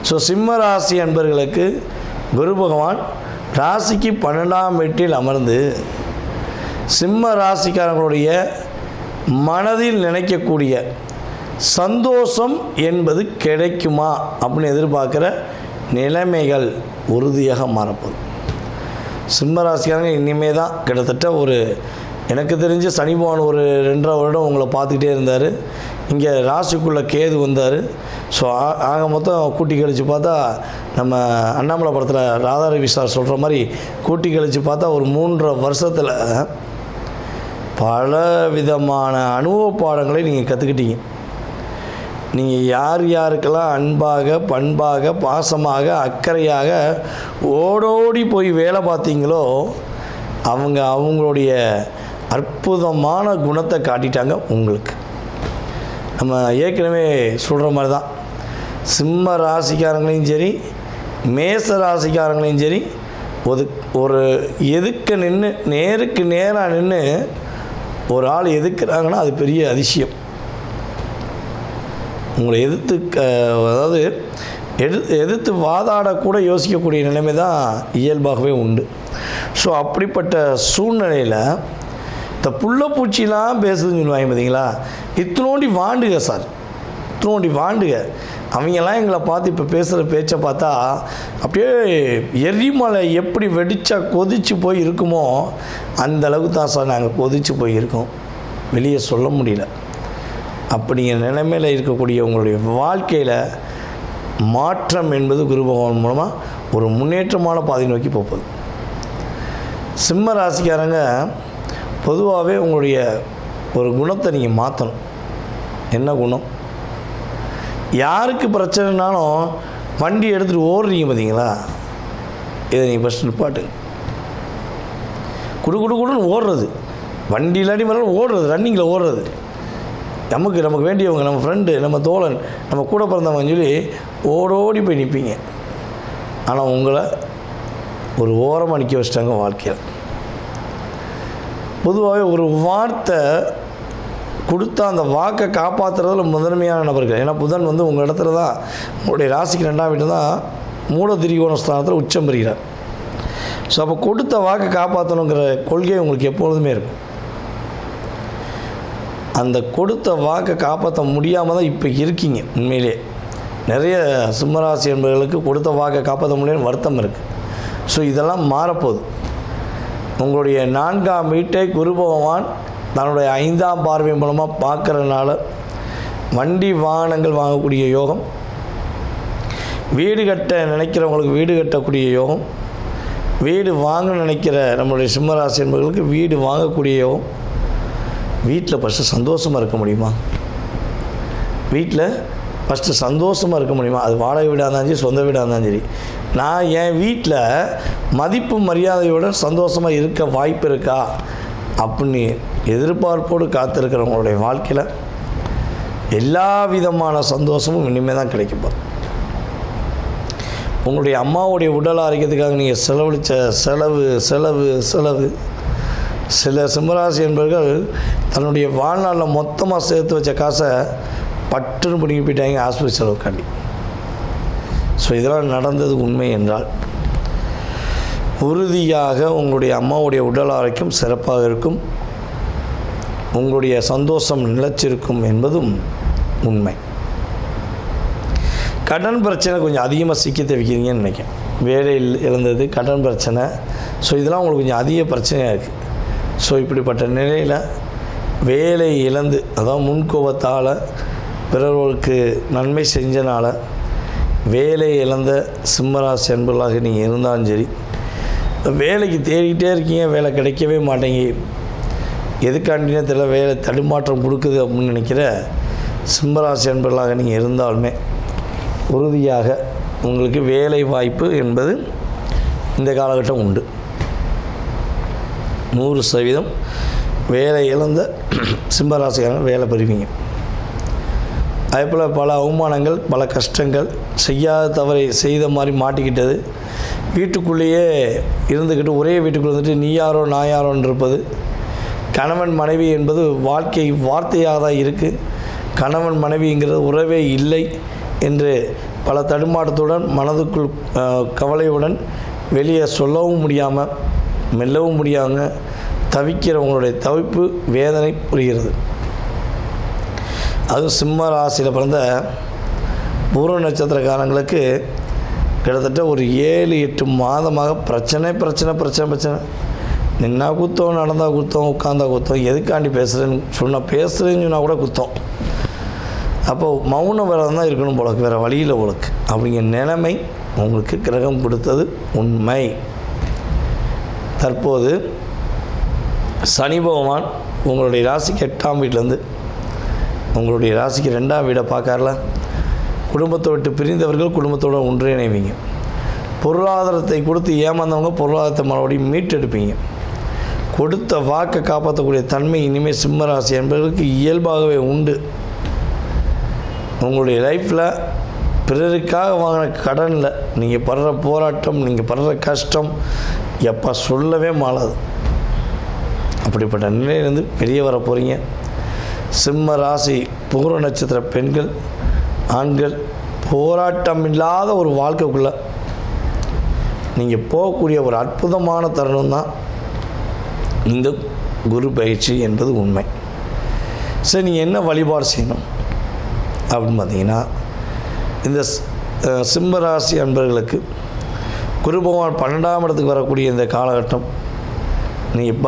ஸோ சிம்ம ராசி அன்பர்களுக்கு குரு பகவான் ராசிக்கு 12ஆம் வீட்டில் அமர்ந்து சிம்ம ராசிக்காரங்களுடைய மனதில் நினைக்கக்கூடிய சந்தோஷம் என்பது கிடைக்குமா அப்படின்னு எதிர்பார்க்குற நிலைமைகள் உறுதியாக மாறப்போகுது. சிம்ம ராசிக்காரங்க இனிமே தான் கிட்டத்தட்ட எனக்கு தெரிஞ்ச சனி பகவான் ஒரு 2.5 வருடம் உங்களை பார்த்துக்கிட்டே இருந்தார். இங்கே ராசிக்குள்ளே கேது வந்தார். ஸோ ஆக மொத்தம் கூட்டி கழித்து பார்த்தா, நம்ம அண்ணாமலை படத்தில் ராதாரவி சார் சொல்கிற மாதிரி கூட்டி கழித்து பார்த்தா ஒரு 3.5 வருஷத்தில் பல விதமான அனுபவ பாடங்களை நீங்கள் கற்றுக்கிட்டீங்க. நீங்கள் யாருக்கெல்லாம் அன்பாக, பண்பாக, பாசமாக, அக்கறையாக ஓடோடி போய் வேலை பார்த்தீங்களோ அவங்களுடைய அற்புதமான குணத்தை காட்டிட்டாங்க உங்களுக்கு. நம்ம ஏற்கனவே சொல்கிற மாதிரி தான், சிம்ம ராசிக்காரங்களையும் சரி, மேச ராசிக்காரங்களையும் சரி, ஒரு எதுக்க நின்று நேருக்கு நேராக நின்று ஒரு ஆள் எதிர்க்கிறாங்கன்னா அது பெரிய அதிசயம். உங்களை எதிர்த்து வாதாடக்கூட யோசிக்கக்கூடிய நிலைமை தான் இயல்பாகவே உண்டு. ஸோ அப்படிப்பட்ட சூழ்நிலையில் இந்த புள்ளப்பூச்சிலாம் பேசுதுன்னு சொல்லுவாங்க பார்த்தீங்களா, இத்தனோண்டி வாண்டுக சார், இத்தனோண்டி வாண்டுக. அவங்கெல்லாம் எங்களை பார்த்து இப்போ பேசுகிற பேச்சை பார்த்தா அப்படியே எரிமலை எப்படி வெடித்தா கொதித்து போய் இருக்குமோ அந்த அளவுக்கு தான் சார் நாங்கள் கொதித்து போய் இருக்கோம், வெளியே சொல்ல முடியல. அப்படிங்கிற நிலைமையில் இருக்கக்கூடிய உங்களுடைய வாழ்க்கையில் மாற்றம் என்பது குரு பகவான் மூலமாக ஒரு முன்னேற்றமான பாதை நோக்கி போகுது. சிம்ம ராசிக்காரங்க பொதுவாகவே உங்களுடைய ஒரு குணத்தை நீங்கள் மாற்றணும். என்ன குணம்? யாருக்கு பிரச்சனைனாலும் வண்டி எடுத்துகிட்டு ஓடுறீங்க பார்த்தீங்களா, இதை நீங்கள் ஃபஸ்ட்டு நிப்பாட்டுங்க. குடுன்னு ஓடுறது, வண்டி இல்லாட்டி மேலே ஓடுறது, ரன்னிங்கில் ஓடுறது, நமக்கு வேண்டியவங்க, நம்ம ஃப்ரெண்டு, நம்ம தோழன், நம்ம கூட பிறந்தவங்கன்னு சொல்லி ஓடோடி போய் நிற்பீங்க. ஆனால் உங்களை ஒரு ஓரமாக நிற்க வச்சிட்டாங்க வாழ்க்கையில். பொதுவாகவே ஒரு வார்த்தை கொடுத்தா அந்த வாக்கை காப்பாற்றுறதுல முதன்மையான நபர்கள். ஏன்னா புதன் வந்து உங்கள் இடத்துல தான், உங்களுடைய ராசிக்கு 2ஆம் வீட்டு தான் மூல திரிகோண ஸ்தானத்தில் உச்சம் பெறுகிறார். ஸோ அப்போ கொடுத்த வாக்கை காப்பாற்றணுங்கிற கொள்கை உங்களுக்கு எப்பொழுதுமே இருக்கும். அந்த கொடுத்த வாக்கை காப்பாற்ற முடியாமல் தான் இப்போ இருக்கீங்க. உண்மையிலே நிறைய சிம்மராசி என்பவர்களுக்கு கொடுத்த வாக்கை காப்பாற்ற முடியாத வருத்தம் இருக்குது. ஸோ இதெல்லாம் மாறப்போகுது. உங்களுடைய 4ஆம் வீட்டை குரு பகவான் தன்னுடைய 5ஆம் பார்வை மூலமாக பார்க்குறதுனால வண்டி வாகனங்கள் வாங்கக்கூடிய யோகம், வீடு கட்ட நினைக்கிறவங்களுக்கு வீடு கட்டக்கூடிய யோகம், வீடு வாங்க நினைக்கிற நம்மளுடைய சிம்மராசி என்பவர்களுக்கு வீடு வாங்கக்கூடிய யோகம். வீட்டில் ஃபஸ்ட்டு சந்தோஷமாக இருக்க முடியுமா? வீட்டில் ஃபஸ்ட்டு சந்தோஷமாக இருக்க முடியுமா? அது வாடகை வீடாக இருந்தாலும் சரி, சொந்த வீடாக இருந்தாலும் சரி. நான் என் வீட்டில் மதிப்பு மரியாதையோடு சந்தோஷமாக இருக்க வாய்ப்பு இருக்கா அப்படின்னு எதிர்பார்ப்போடு காத்திருக்கிறவங்களுடைய வாழ்க்கையில் எல்லா விதமான சந்தோஷமும் இனிமேல் தான் கிடைக்கப்போம். உங்களுடைய அம்மாவுடைய உடல் ஆரோக்கியத்துக்காக நீங்கள் செலவழித்த செலவு சில சிம்மராசி என்பவர்கள் தன்னுடைய வாழ்நாளில் மொத்தமாக சேர்த்து வச்ச காசை பட்டுன்னு பிடிங்கி போயிட்டாங்க ஹாஸ்பிட்டல் செலவுக்காண்டி. ஸோ இதெல்லாம் நடந்தது உண்மை என்றால் உறுதியாக உங்களுடைய அம்மாவுடைய உடல் ஆரோக்கியம் சிறப்பாக இருக்கும், உங்களுடைய சந்தோஷம் நிலைச்சிருக்கும் என்பதும் உண்மை. கடன் பிரச்சனை கொஞ்சம் அதிகமாக சிக்கி தவிக்கிறீங்கன்னு நினைக்கிறேன். வேலை இழந்தது, கடன் பிரச்சனை, ஸோ இதெல்லாம் உங்களுக்கு கொஞ்சம் அதிக பிரச்சனையாக இருக்குது. ஸோ இப்படிப்பட்ட நிலையில் வேலை இழந்து, அதாவது முன்கோபத்தால் பிறர்களுக்கு நன்மை செஞ்சனால வேலை இழந்த சிம்மராசி அன்பர்களாக நீங்கள் இருந்தாலும் சரி, வேலைக்கு தேடிக்கிட்டே இருக்கீங்க, வேலை கிடைக்கவே மாட்டேங்க, எதுக்காண்டினே தெரியல, வேலை தடுமாற்றம் கொடுக்குது அப்படின்னு நினைக்கிற சிம்மராசி அன்பர்களாக நீங்கள் இருந்தாலுமே உறுதியாக உங்களுக்கு வேலை வாய்ப்பு என்பது இந்த காலகட்டம் உண்டு. 100% வேலை இழந்த சிம்மராசிக்காரங்க வேலை பெறுவீங்க. அதேபோல் பல அவமானங்கள், பல கஷ்டங்கள், செய்யாத தவறை செய்த மாதிரி மாட்டிக்கிட்டது, வீட்டுக்குள்ளேயே இருந்துக்கிட்டு ஒரே வீட்டுக்குள்ளே வந்துட்டு நீ யாரோ நான் யாரோன்னு இருப்பது, கணவன் மனைவி என்பது வாழ்க்கை வார்த்தையாக தான் இருக்குது, கணவன் மனைவிங்கிறது உறவே இல்லை என்று பல தடுமாற்றத்துடன் மனதுக்குள் கவலையுடன் வெளியே சொல்லவும் முடியாமல் மெல்லவும் முடியாமல் தவிக்கிறவங்களுடைய தவிப்பு வேதனை புரிகிறது. அதுவும் சிம்ம ராசியில் பிறந்த பூர்வ நட்சத்திரக்காரங்களுக்கு கிட்டத்தட்ட ஒரு 7-8 மாதமாக பிரச்சனை. நின்னா குத்தம், நடந்தால் குத்தம், உட்காந்தா குத்தம், எதுக்காண்டி பேசுகிறேன்னு சொன்னால் கூட குத்தம். அப்போது மௌன விரதம் தான் இருக்கணும் போலக்கு, வேறு வழியில் போலக்கு அப்படிங்கிற நிலைமை உங்களுக்கு கிரகம் கொடுத்தது உண்மை. தற்போது சனி பகவான் உங்களுடைய ராசிக்கு 8ஆம் வீட்டிலேருந்து உங்களுடைய ராசிக்கு 2ஆம் வீடை பார்க்கறல. குடும்பத்தை விட்டு பிரிந்தவர்கள் குடும்பத்தோடு ஒன்றிணைவீங்க. பொருளாதாரத்தை கொடுத்து ஏமாந்தவங்க பொருளாதாரத்தை மறுபடியும் மீட்டெடுப்பீங்க. கொடுத்த வாக்கை காப்பாற்றக்கூடிய தன்மை இனிமேல் சிம்மராசி என்பவர்களுக்கு இயல்பாகவே உண்டு. உங்களுடைய லைஃப்பில் பிறருக்காக வாங்கின கடனில் நீங்கள் படுற போராட்டம், நீங்கள் படுற கஷ்டம் எப்போ சொல்லவே மாளாது. அப்படிப்பட்ட நிலையிலேருந்து வெளியே வர போகிறீங்க. சிம்ம ராசி பூர்வ நட்சத்திர பெண்கள், ஆண்கள் போராட்டம் இல்லாத ஒரு வாழ்க்கைக்குள்ளே நீங்கள் போகக்கூடிய ஒரு அற்புதமான தருணம் தான் இந்த குரு பயிற்சி என்பது உண்மை. சரி, நீங்கள் என்ன வழிபாடு செய்யணும் அப்படின்னு பார்த்தீங்கன்னா, இந்த சிம்மராசி அன்பர்களுக்கு குரு பகவான் 12ஆம் இடத்துக்கு வரக்கூடிய இந்த காலகட்டம் நீங்கள்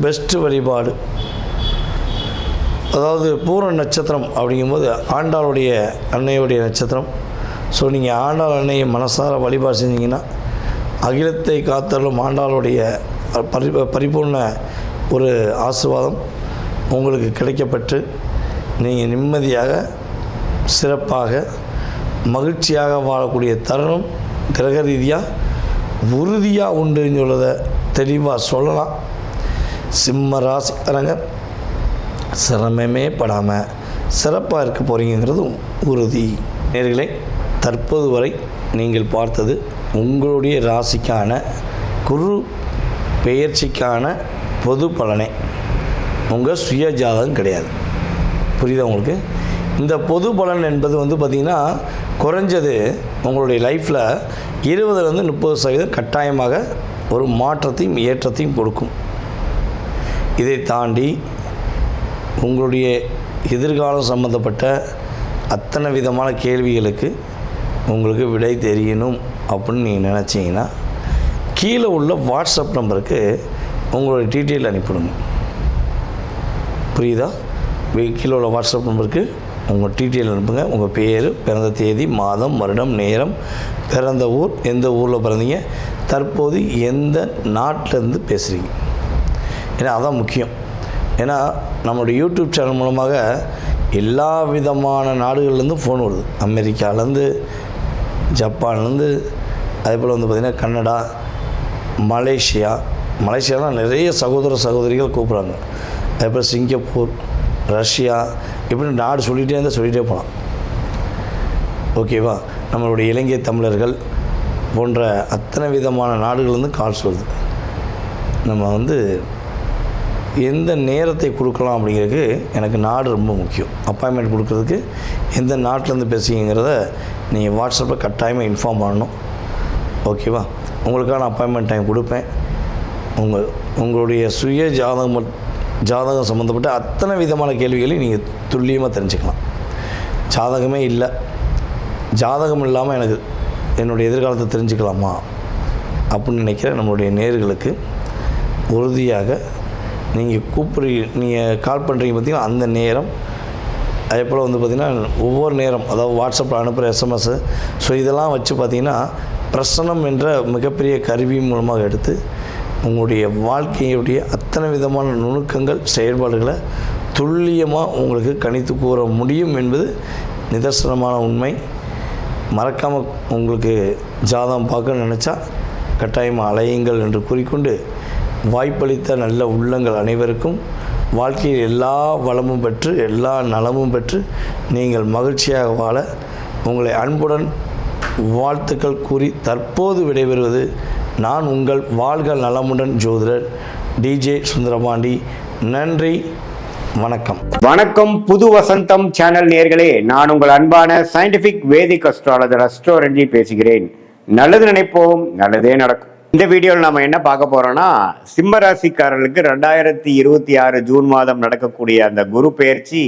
பெஸ்ட்டு வழிபாடு, அதாவது பூர்வ நட்சத்திரம் அப்படிங்கும்போது ஆண்டாளுடைய அன்னையுடைய நட்சத்திரம். ஸோ நீங்கள் ஆண்டாள் அன்னையை மனசார வழிபாடு செஞ்சீங்கன்னா அகிலத்தை காத்தலும் ஆண்டாளுடைய பரிபூர்ண ஒரு ஆசீர்வாதம் உங்களுக்கு கிடைக்கப்பட்டு நீங்கள் நிம்மதியாக சிறப்பாக மகிழ்ச்சியாக வாழக்கூடிய தருணம் கிரக ரீதியாக உறுதியாக உண்டுன்னு சொல்லதை தெளிவாக சொல்லலாம். சிம்ம ராசிக்காரங்க சிரமமே படாமல் சிறப்பாக இருக்க போகிறீங்கிறதும் உறுதி. நேயர்களே, தற்போது வரை நீங்கள் பார்த்தது உங்களுடைய ராசிக்கான குரு பெயர்ச்சிக்கான பொது பலனே, உங்கள் சுய ஜாதகம் கிடையாது. புரியுதா உங்களுக்கு? இந்த பொது பலன் என்பது பார்த்திங்கன்னா குறைஞ்சது உங்களுடைய லைஃப்பில் 20-30% கட்டாயமாக ஒரு மாற்றத்தையும் ஏற்றத்தையும் கொடுக்கும். இதை தாண்டி உங்களுடைய எதிர்காலம் சம்பந்தப்பட்ட அத்தனை விதமான கேள்விகளுக்கு உங்களுக்கு விடை தெரியணும் அப்படின்னு நீங்கள் நினச்சிங்கன்னா கீழே உள்ள வாட்ஸ்அப் நம்பருக்கு உங்களுடைய டீட்டெயில் அனுப்பிவிடுங்க. புரியுதா? கீழே உள்ள வாட்ஸ்அப் நம்பருக்கு உங்கள் டீட்டெயில் அனுப்புங்க. உங்கள் பேர், பிறந்த தேதி, மாதம், வருடம், நேரம், பிறந்த ஊர், எந்த ஊரில் பிறந்தீங்க, தற்போது எந்த நாட்டிலேருந்து பேசுகிறீங்க. ஏன்னா அதான் முக்கியம். ஏன்னா நம்மளுடைய யூடியூப் சேனல் மூலமாக எல்லா விதமான நாடுகள்லேருந்து ஃபோன் வருது. அமெரிக்காவிலேருந்து, ஜப்பான்லேருந்து, அதேபோல் பார்த்திங்கன்னா கனடா, மலேசியாலாம் நிறைய சகோதரிகள் கூப்பிட்றாங்க. அதேபோல் சிங்கப்பூர், ரஷ்யா, இப்படி நாடு சொல்லிகிட்டே போகலாம். ஓகேவா? நம்மளுடைய இலங்கை தமிழர்கள், போன்ற அத்தனை விதமான நாடுகள்லேருந்து கால்ஸ் வருது. நம்ம எந்த நேரத்தை கொடுக்கலாம் அப்படிங்கிறதுக்கு எனக்கு நாடு ரொம்ப முக்கியம். அப்பாயின்மெண்ட் கொடுக்குறதுக்கு எந்த நாட்டிலேருந்து பேசுகிறீங்கிறத நீங்கள் வாட்ஸ்அப்பில் கட்டாயமாக இன்ஃபார்ம் பண்ணணும். ஓகேவா? உங்களுக்கான அப்பாயின்மெண்ட் டைம் கொடுப்பேன். உங்களுடைய சுய ஜாதகம் சம்மந்தப்பட்ட அத்தனை விதமான கேள்விகளையும் நீங்கள் துல்லியமாக தெரிஞ்சுக்கலாம். ஜாதகமே இல்லை, ஜாதகம் இல்லாமல் எனக்கு என்னுடைய எதிர்காலத்தை தெரிஞ்சுக்கலாமா அப்படின்னு நினைக்கிற நம்மளுடைய நேயர்களுக்கு உறுதியாக நீங்கள் கால் பண்ணுறீங்க பார்த்தீங்கன்னா அந்த நேரம், அதே போல் பார்த்திங்கன்னா ஒவ்வொரு நேரம், அதாவது வாட்ஸ்அப்பில் அனுப்புகிற எஸ்எம்எஸ்ஸு, ஸோ இதெல்லாம் வச்சு பார்த்திங்கன்னா பிரசனம் என்ற மிகப்பெரிய கருவி மூலமாக எடுத்து உங்களுடைய வாழ்க்கையுடைய அத்தனை விதமான நுணுக்கங்கள் செயல்பாடுகளை துல்லியமாக உங்களுக்கு கணித்து கூற முடியும் என்பது நிதர்சனமான உண்மை. மறக்காமல் உங்களுக்கு ஜாதகம் பார்க்கணும்னு நினச்சா கட்டாயமாக அலையுங்கள் என்று கூறிக்கொண்டு, வாய்ப்பளித்த நல்ல உள்ளங்கள் அனைவருக்கும் வாழ்க்கையில் எல்லா வளமும் பெற்று எல்லா நலமும் பெற்று நீங்கள் மகிழ்ச்சியாக வாழ உங்களை அன்புடன் வாழ்த்துக்கள் கூறி தற்போது விடைபெறுவது நான் உங்கள் வாழ்க நலமுடன் ஜோதிடர் டிஜே சுந்தரபாண்டி. நன்றி, வணக்கம். வணக்கம் புது வசந்தம் சேனல் நேயர்களே, நான் உங்கள் அன்பான சயின்டிபிக் வேதிக் அஸ்ட்ராலஜர் அஸ்ட்ரோ ரஞ்சி பேசுகிறேன். நல்லது நினைப்போம், நல்லதே நடக்கும். இந்த வீடியோவில் நம்ம என்ன பார்க்க போறோம்னா, சிம்ம ராசிக்காரர்களுக்கு 2026 ஜூன் மாதம் நடக்கக்கூடிய அந்த குரு பெயர்ச்சி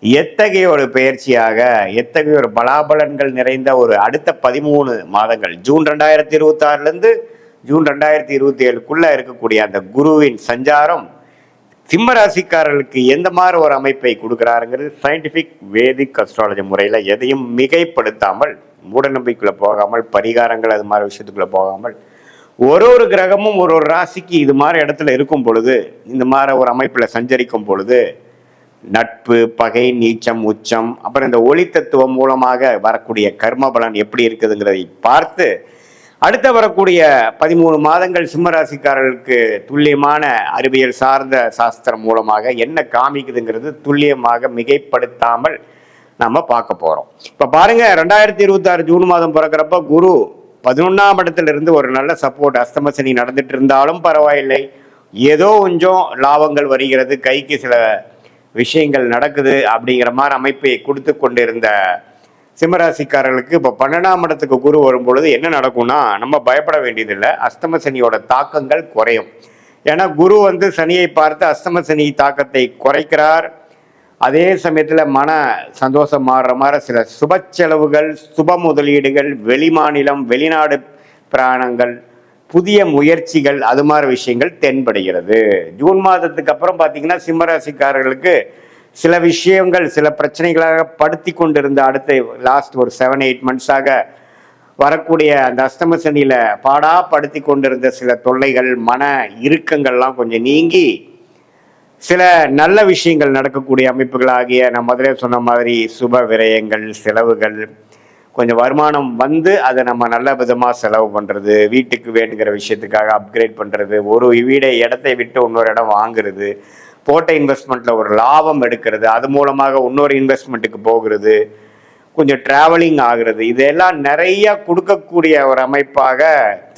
எத்தகைய ஒரு பெயர்ச்சியாக, எத்தகைய ஒரு பலாபலன்கள் நிறைந்த ஒரு அடுத்த 13 மாதங்கள், ஜூன் 2026 ஜூன் 2027 இருக்கக்கூடிய அந்த குருவின் சஞ்சாரம் சிம்ம ராசிக்காரர்களுக்கு எந்த மாதிரி ஒரு அமைப்பை கொடுக்குறாருங்கிறது சயின்டிபிக் வேதிக் அஸ்ட்ராலஜி முறையில் எதையும் மிகைப்படுத்தாமல், மூட நம்பிக்கைக்குள்ள போகாமல், பரிகாரங்கள் அது மாதிரி விஷயத்துக்குள்ள போகாமல், ஒரு கிரகமும் ஒரு ராசிக்கு இது மாதிரி இடத்துல இருக்கும் பொழுது, இந்த மாதிரி ஒரு அமைப்பில் சஞ்சரிக்கும் பொழுது நட்பு, பகை, நீச்சம், உச்சம், அப்புறம் இந்த ஒளி தத்துவம் மூலமாக வரக்கூடிய கர்ம பலன் எப்படி இருக்குதுங்கிறதை பார்த்து அடுத்த வரக்கூடிய 13 மாதங்கள் சிம்மராசிக்காரர்களுக்கு துல்லியமான அறிவியல் சார்ந்த சாஸ்திரம் மூலமாக என்ன காமிக்குதுங்கிறது துல்லியமாக மிகைப்படுத்தாமல் நம்ம பார்க்க போறோம். இப்ப பாருங்க, 2026 ஜூன் மாதம் பிறக்கிறப்ப குரு 11ஆம் இடத்துல இருந்து ஒரு நல்ல சப்போர்ட், அஸ்தம சனி நடந்துட்டு இருந்தாலும் பரவாயில்லை, ஏதோ கொஞ்சம் லாபங்கள் வருகிறது, கைக்கு சில விஷயங்கள் நடக்குது அப்படிங்கிற மாதிரி அமைப்பை கொடுத்து கொண்டிருந்த சிம்மராசிக்காரர்களுக்கு இப்போ 12ஆம் இடத்துக்கு குரு வரும்பொழுது என்ன நடக்கும்னா, நம்ம பயப்பட வேண்டியதில்லை. அஸ்தம சனியோட தாக்கங்கள் குறையும். ஏன்னா குரு சனியை பார்த்து அஸ்தம சனி தாக்கத்தை குறைக்கிறார். அதே சமயத்தில் மன சந்தோஷம் மாறுற மாதிரி சில சுப செலவுகள், சுப முதலீடுகள், வெளிமாநிலம், வெளிநாடு பிராணங்கள், புதிய முயற்சிகள், அது மாதிரி விஷயங்கள் தென்படுகிறது. ஜூன் மாதத்துக்கு அப்புறம் பார்த்தீங்கன்னா சிம்மராசிக்காரர்களுக்கு சில விஷயங்கள் சில பிரச்சனைகளாக படுத்தி கொண்டிருந்த அடுத்த லாஸ்ட் ஒரு 7-8 மந்த்ஸாக வரக்கூடிய அந்த அஸ்தம சனியில பாடா படுத்தி கொண்டிருந்த சில தொல்லைகள், மன இறுக்கங்கள்லாம் கொஞ்சம் நீங்கி சில நல்ல விஷயங்கள் நடக்கக்கூடிய அமைப்புகளாகிய நான் முதலே சொன்ன மாதிரி சுப விரயங்கள், செலவுகள், கொஞ்சம் வருமானம் அதை நம்ம நல்ல விதமாக செலவு பண்ணுறது, வீட்டுக்கு வேணுங்கிற விஷயத்துக்காக அப்கிரேட் பண்ணுறது, ஒரு இடத்தை விட்டு இன்னொரு இடம் வாங்குறது, போட்ட இன்வெஸ்ட்மெண்ட்டில் ஒரு லாபம் எடுக்கிறது, அது மூலமாக இன்னொரு இன்வெஸ்ட்மெண்ட்டுக்கு போகிறது, கொஞ்சம் ட்ராவலிங் ஆகுறது, இதெல்லாம் நிறைய கொடுக்கக்கூடிய ஒரு அமைப்பாக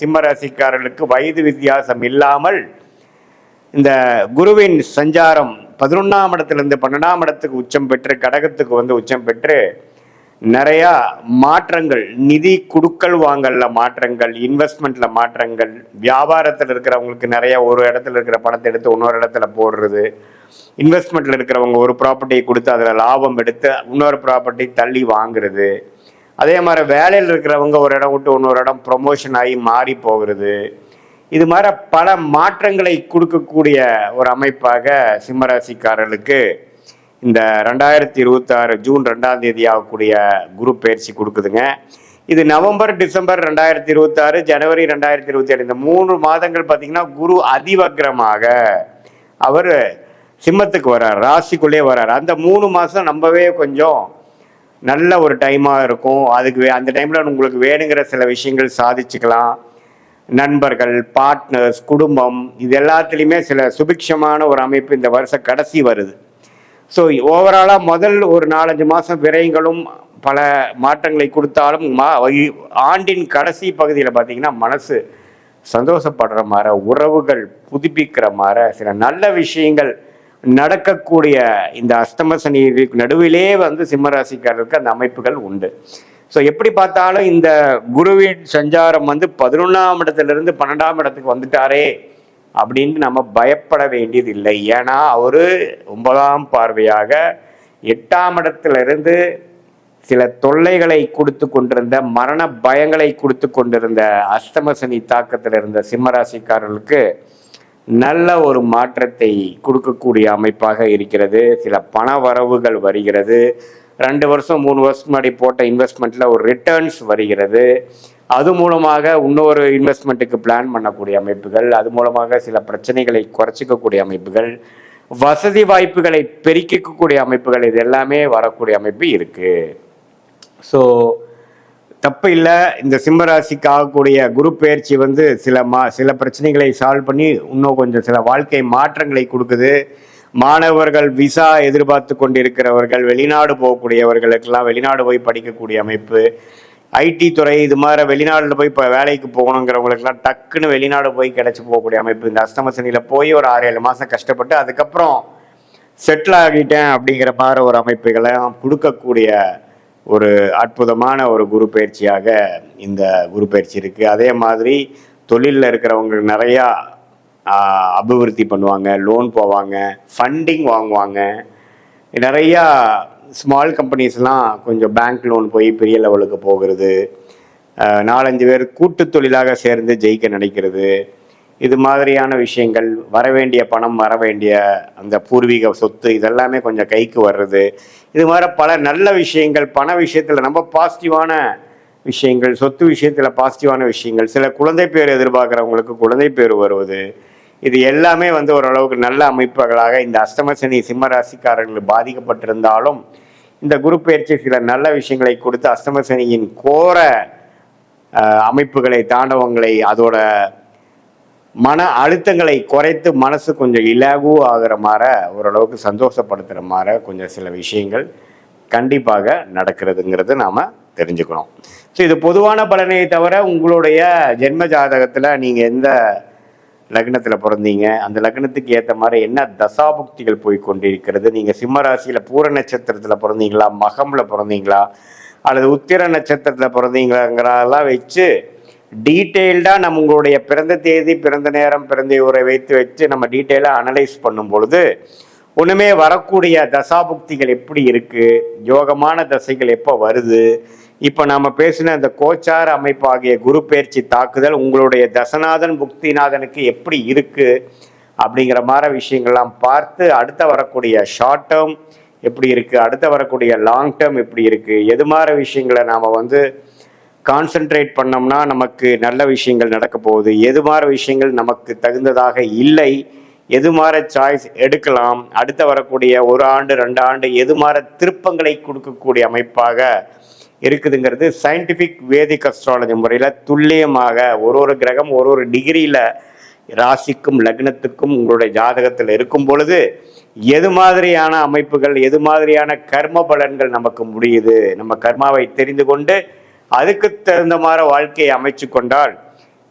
சிம்மராசிக்காரர்களுக்கு வயது வித்தியாசம் இல்லாமல் இந்த குருவின் சஞ்சாரம் 11ஆம் இடத்திலிருந்து 12ஆம் இடத்துக்கு உச்சம் பெற்று கடகத்துக்கு உச்சம் பெற்று நிறையா மாற்றங்கள், நிதி குடுக்கல் வாங்கல்ல மாற்றங்கள், இன்வெஸ்ட்மெண்ட்ல மாற்றங்கள், வியாபாரத்தில் இருக்கிறவங்களுக்கு நிறைய ஒரு இடத்துல இருக்கிற பணத்தை எடுத்து இன்னொரு இடத்துல போடுறது, இன்வெஸ்ட்மெண்ட்ல இருக்கிறவங்க ஒரு ப்ராப்பர்ட்டியை கொடுத்து அதில் லாபம் எடுத்து இன்னொரு ப்ராப்பர்ட்டி தள்ளி வாங்குறது, அதே மாதிரி வேலையில் இருக்கிறவங்க ஒரு இடம் விட்டு இன்னொரு இடம் ப்ரொமோஷன் ஆகி மாறி போகிறது, இது மாதிரி பல மாற்றங்களை கொடுக்கக்கூடிய ஒரு அமைப்பாக சிம்மராசிக்காரர்களுக்கு இந்த 2026 ஜூன் 2ஆம் தேதி ஆகக்கூடிய குரு பயிற்சி கொடுக்குதுங்க. இது நவம்பர், டிசம்பர் 2026, ஜனவரி 2027 இந்த 3 மாதங்கள் பார்த்தீங்கன்னா குரு அதிவக்ரமாக அவர் சிம்மத்துக்கு வர்றார், ராசிக்குள்ளே வர்றார். அந்த 3 மாதம் நம்பவே கொஞ்சம் நல்ல ஒரு டைமாக இருக்கும். அதுக்கு அந்த டைமில் உங்களுக்கு வேணுங்கிற சில விஷயங்கள் சாதிச்சுக்கலாம். நண்பர்கள், பார்ட்னர்ஸ், குடும்பம், இது எல்லாத்துலேயுமே சில சுபிக்ஷமான ஒரு அமைப்பு இந்த வருஷம் கடைசி வருது. ஸோ ஓவராலாக முதல் ஒரு 4-5 மாதம் விரயங்களும் பல மாற்றங்களை கொடுத்தாலும் ஆண்டின் கடைசி பகுதியில் பார்த்தீங்கன்னா மனசு சந்தோஷப்படுற மாதிரி, உறவுகள் புதுப்பிக்கிற மாதிரி, சில நல்ல விஷயங்கள் நடக்கக்கூடிய இந்த அஷ்டம சனி நடுவிலே வந்து சிம்மராசிக்காரருக்கு அந்த அமைப்புகள் உண்டு. ஸோ எப்படி பார்த்தாலும் இந்த குருவின் சஞ்சாரம் வந்து 11ஆம் இடத்திலிருந்து 12ஆம் இடத்துக்கு வந்துட்டாரே அப்படின்னு நம்ம பயப்பட வேண்டியது இல்லை. ஏன்னா அவரு 9ஆம் பார்வையாக 8ஆம் இடத்திலிருந்து சில தொல்லைகளை கொடுத்து கொண்டிருந்த, மரண பயங்களை கொடுத்து கொண்டிருந்த அஷ்டம சனி தாக்கத்தில் இருந்த சிம்மராசிக்காரர்களுக்கு நல்ல ஒரு மாற்றத்தை கொடுக்கக்கூடிய அமைப்பாக இருக்கிறது. சில பண வரவுகள் வருகிறது. 2 வருஷம் 3 வருஷம் முன்னாடி போட்ட இன்வெஸ்ட்மெண்ட்ல ஒரு ரிட்டர்ன்ஸ் வருகிறது. அது மூலமாக இன்னொரு இன்வெஸ்ட்மெண்ட்டுக்கு பிளான் பண்ணக்கூடிய அமைப்புகள், அது மூலமாக சில பிரச்சனைகளை குறைச்சிக்கக்கூடிய அமைப்புகள், வசதி வாய்ப்புகளை பெருக்கிக்கக்கூடிய அமைப்புகள், இது எல்லாமே வரக்கூடிய அமைப்பு இருக்கு. ஸோ தப்பு இல்லை. இந்த சிம்மராசிக்கு ஆகக்கூடிய குரு பெயர்ச்சி வந்து சில பிரச்சனைகளை சால்வ் பண்ணி இன்னும் கொஞ்சம் சில வாழ்க்கை மாற்றங்களை கொடுக்குது. மாணவர்கள் விசா எதிர்பார்த்து கொண்டிருக்கிறவர்கள், வெளிநாடு போகக்கூடியவர்களுக்கெல்லாம் வெளிநாடு போய் படிக்கக்கூடிய அமைப்பு, ஐடி துறை இது மாதிரி வெளிநாட்டில் போய் இப்போ வேலைக்கு போகணுங்கிறவங்களுக்கெல்லாம் டக்குன்னு வெளிநாடு போய் கிடச்சி போகக்கூடிய அமைப்பு. இந்த அஷ்டம சனியில் போய் ஒரு 6-7 மாதம் கஷ்டப்பட்டு அதுக்கப்புறம் செட்டில் ஆகிட்டேன் அப்படிங்கிற மாதிரி ஒரு அமைப்புகளை கொடுக்கக்கூடிய ஒரு அற்புதமான ஒரு குரு பயிற்சியாக இந்த குரு பயிற்சி இருக்குது. அதே மாதிரி தொழிலில் இருக்கிறவங்க நிறையா அபிவிருத்தி பண்ணுவாங்க, லோன் போவாங்க, ஃபண்டிங் வாங்குவாங்க. நிறையா ஸ்மால் கம்பெனிஸ்லாம் கொஞ்சம் பேங்க் லோன் போய் பெரிய லெவலுக்கு போகிறது. 4-5 பேர் கூட்டு தொழிலாக சேர்ந்து ஜெயிக்க நினைக்கிறது. இது மாதிரியான விஷயங்கள், வரவேண்டிய பணம், வரவேண்டிய அந்த பூர்வீக சொத்து இதெல்லாமே கொஞ்சம் கைக்கு வர்றது. இது மாதிரி பல நல்ல விஷயங்கள், பண விஷயத்தில் ரொம்ப பாசிட்டிவான விஷயங்கள், சொத்து விஷயத்தில் பாசிட்டிவான விஷயங்கள், சில குழந்தை பேர் எதிர்பார்க்குறவங்களுக்கு குழந்தை பேர் வருவது, இது எல்லாமே வந்து ஓரளவுக்கு நல்ல அமைப்புகளாக இந்த அஷ்டம சனி சிம்ம ராசிக்காரர்கள் பாதிக்கப்பட்டிருந்தாலும் இந்த குரு பயிற்சி சில நல்ல விஷயங்களை கொடுத்து அஷ்டம சனியின் கோர அமைப்புகளை, தாண்டவங்களை, அதோட மன அழுத்தங்களை குறைத்து மனசு கொஞ்சம் இலகு ஆகிற மாதிரி, ஓரளவுக்கு சந்தோஷப்படுத்துகிற மாதிரி கொஞ்சம் சில விஷயங்கள் கண்டிப்பாக நடக்கிறதுங்கிறது நாம் தெரிஞ்சுக்கணும். ஸோ இது பொதுவான பலனை தவிர உங்களுடைய ஜென்ம ஜாதகத்தில் நீங்கள் எந்த லக்னத்தில் பிறந்தீங்க, அந்த லக்னத்துக்கு ஏற்ற மாதிரி என்ன தசாபுக்திகள் போய் கொண்டிருக்கிறது, நீங்கள் சிம்ம ராசியில் பூர நட்சத்திரத்தில் பிறந்தீங்களா, மகமில் பிறந்தீங்களா, அல்லது உத்திர நட்சத்திரத்தில் பிறந்தீங்களாங்கிறதெல்லாம் வச்சு டீட்டெயில்டாக நம்ம உங்களுடைய பிறந்த தேதி, பிறந்த நேரம், பிறந்த ஊரை வச்சு நம்ம டீட்டெயிலாக அனலைஸ் பண்ணும் பொழுது ஒன்றுமே வரக்கூடிய தசாபுக்திகள் எப்படி இருக்குது, யோகமான தசைகள் எப்போ வருது, இப்போ நாம் பேசின இந்த கோச்சார அமைப்பு ஆகிய குரு பயிற்சி தாக்குதல் உங்களுடைய தசநாதன் புக்திநாதனுக்கு எப்படி இருக்குது அப்படிங்கிற மாதிரி விஷயங்கள்லாம் பார்த்து அடுத்த வரக்கூடிய ஷார்ட் டேர்ம் எப்படி இருக்குது, அடுத்த வரக்கூடிய லாங் டேர்ம் எப்படி இருக்குது, எது மாதிரி விஷயங்களை நாம் வந்து கான்சென்ட்ரேட் பண்ணோம்னா நமக்கு நல்ல விஷயங்கள் நடக்க போகுது, எது மாதிரி விஷயங்கள் நமக்கு தகுந்ததாக இல்லை, எது மாதிரி சாய்ஸ் எடுக்கலாம், அடுத்த வரக்கூடிய 1 ஆண்டு 2 ஆண்டு எது மாதிரி திருப்பங்களை கொடுக்கக்கூடிய அமைப்பாக இருக்குதுங்கிறது சயின்டிஃபிக் வேதிக் அஸ்ட்ராலஜி முறையில் துல்லியமாக ஒரு கிரகம் ஒரு டிகிரியில் ராசிக்கும் லக்னத்துக்கும் உங்களுடைய ஜாதகத்தில் இருக்கும் பொழுது எது மாதிரியான அமைப்புகள், எது மாதிரியான கர்ம பலன்கள் நமக்கு முடியுது, நம்ம கர்மாவை தெரிந்து கொண்டு அதுக்கு தகுந்த மாதிரி வாழ்க்கையை அமைச்சு கொண்டால்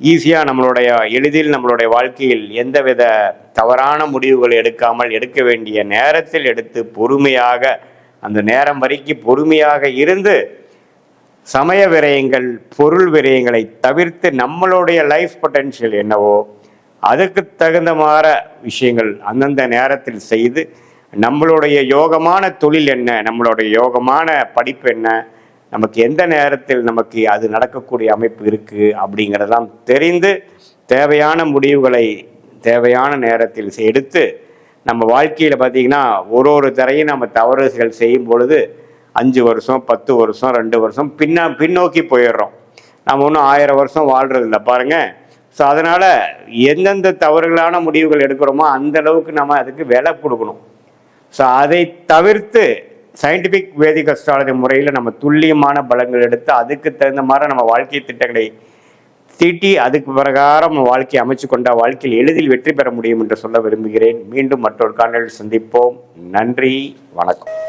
ஈஸியாக எளிதில் நம்மளுடைய வாழ்க்கையில் எந்தவித தவறான முடிவுகள் எடுக்காமல் எடுக்க வேண்டிய நேரத்தில் எடுத்து பொறுமையாக அந்த நேரம் வரைக்கும் பொறுமையாக இருந்து சமய விரயங்கள், பொருள் விரயங்களை தவிர்த்து நம்மளுடைய லைஃப் பொட்டென்ஷியல் என்னவோ அதுக்கு தகுந்த மாதிரி விஷயங்கள் அந்தந்த நேரத்தில் செய்து நம்மளுடைய யோகமான தொழில் என்ன, நம்மளுடைய யோகமான படிப்பு என்ன, நமக்கு எந்த நேரத்தில் நமக்கு அது நடக்கக்கூடிய அமைப்பு இருக்குது அப்படிங்கிறதெல்லாம் தெரிந்து தேவையான முடிவுகளை தேவையான நேரத்தில் எடுத்து நம்ம வாழ்க்கையில் பார்த்திங்கன்னா ஒரு தரையும் நம்ம தவறுகள் செய்யும் பொழுது 5 வருஷம் 10 வருஷம் 2 வருஷம் பின்னோக்கி போயிடுறோம். நம்ம ஒன்றும் 1000 வருஷம் வாழ்கிறதில்ல பாருங்கள். ஸோ அதனால் எந்தெந்த தவறுகளான முடிவுகள் எடுக்கிறோமோ அந்த அளவுக்கு நம்ம அதுக்கு விலை கொடுக்கணும். ஸோ அதை தவிர்த்து சயின்டிஃபிக் வேதிக் அஸ்ட்ராலஜி முறையில் நம்ம துல்லியமான பலங்கள் எடுத்து அதுக்கு தகுந்த மாதிரி நம்ம வாழ்க்கை திட்டங்களை தீட்டி அதுக்கு பிரகாரம் வாழ்க்கையை அமைச்சு கொண்ட வாழ்க்கையில் எளிதில் வெற்றி பெற முடியும் என்று சொல்ல விரும்புகிறேன். மீண்டும் மற்றொரு காணொளியில் சந்திப்போம். நன்றி, வணக்கம்.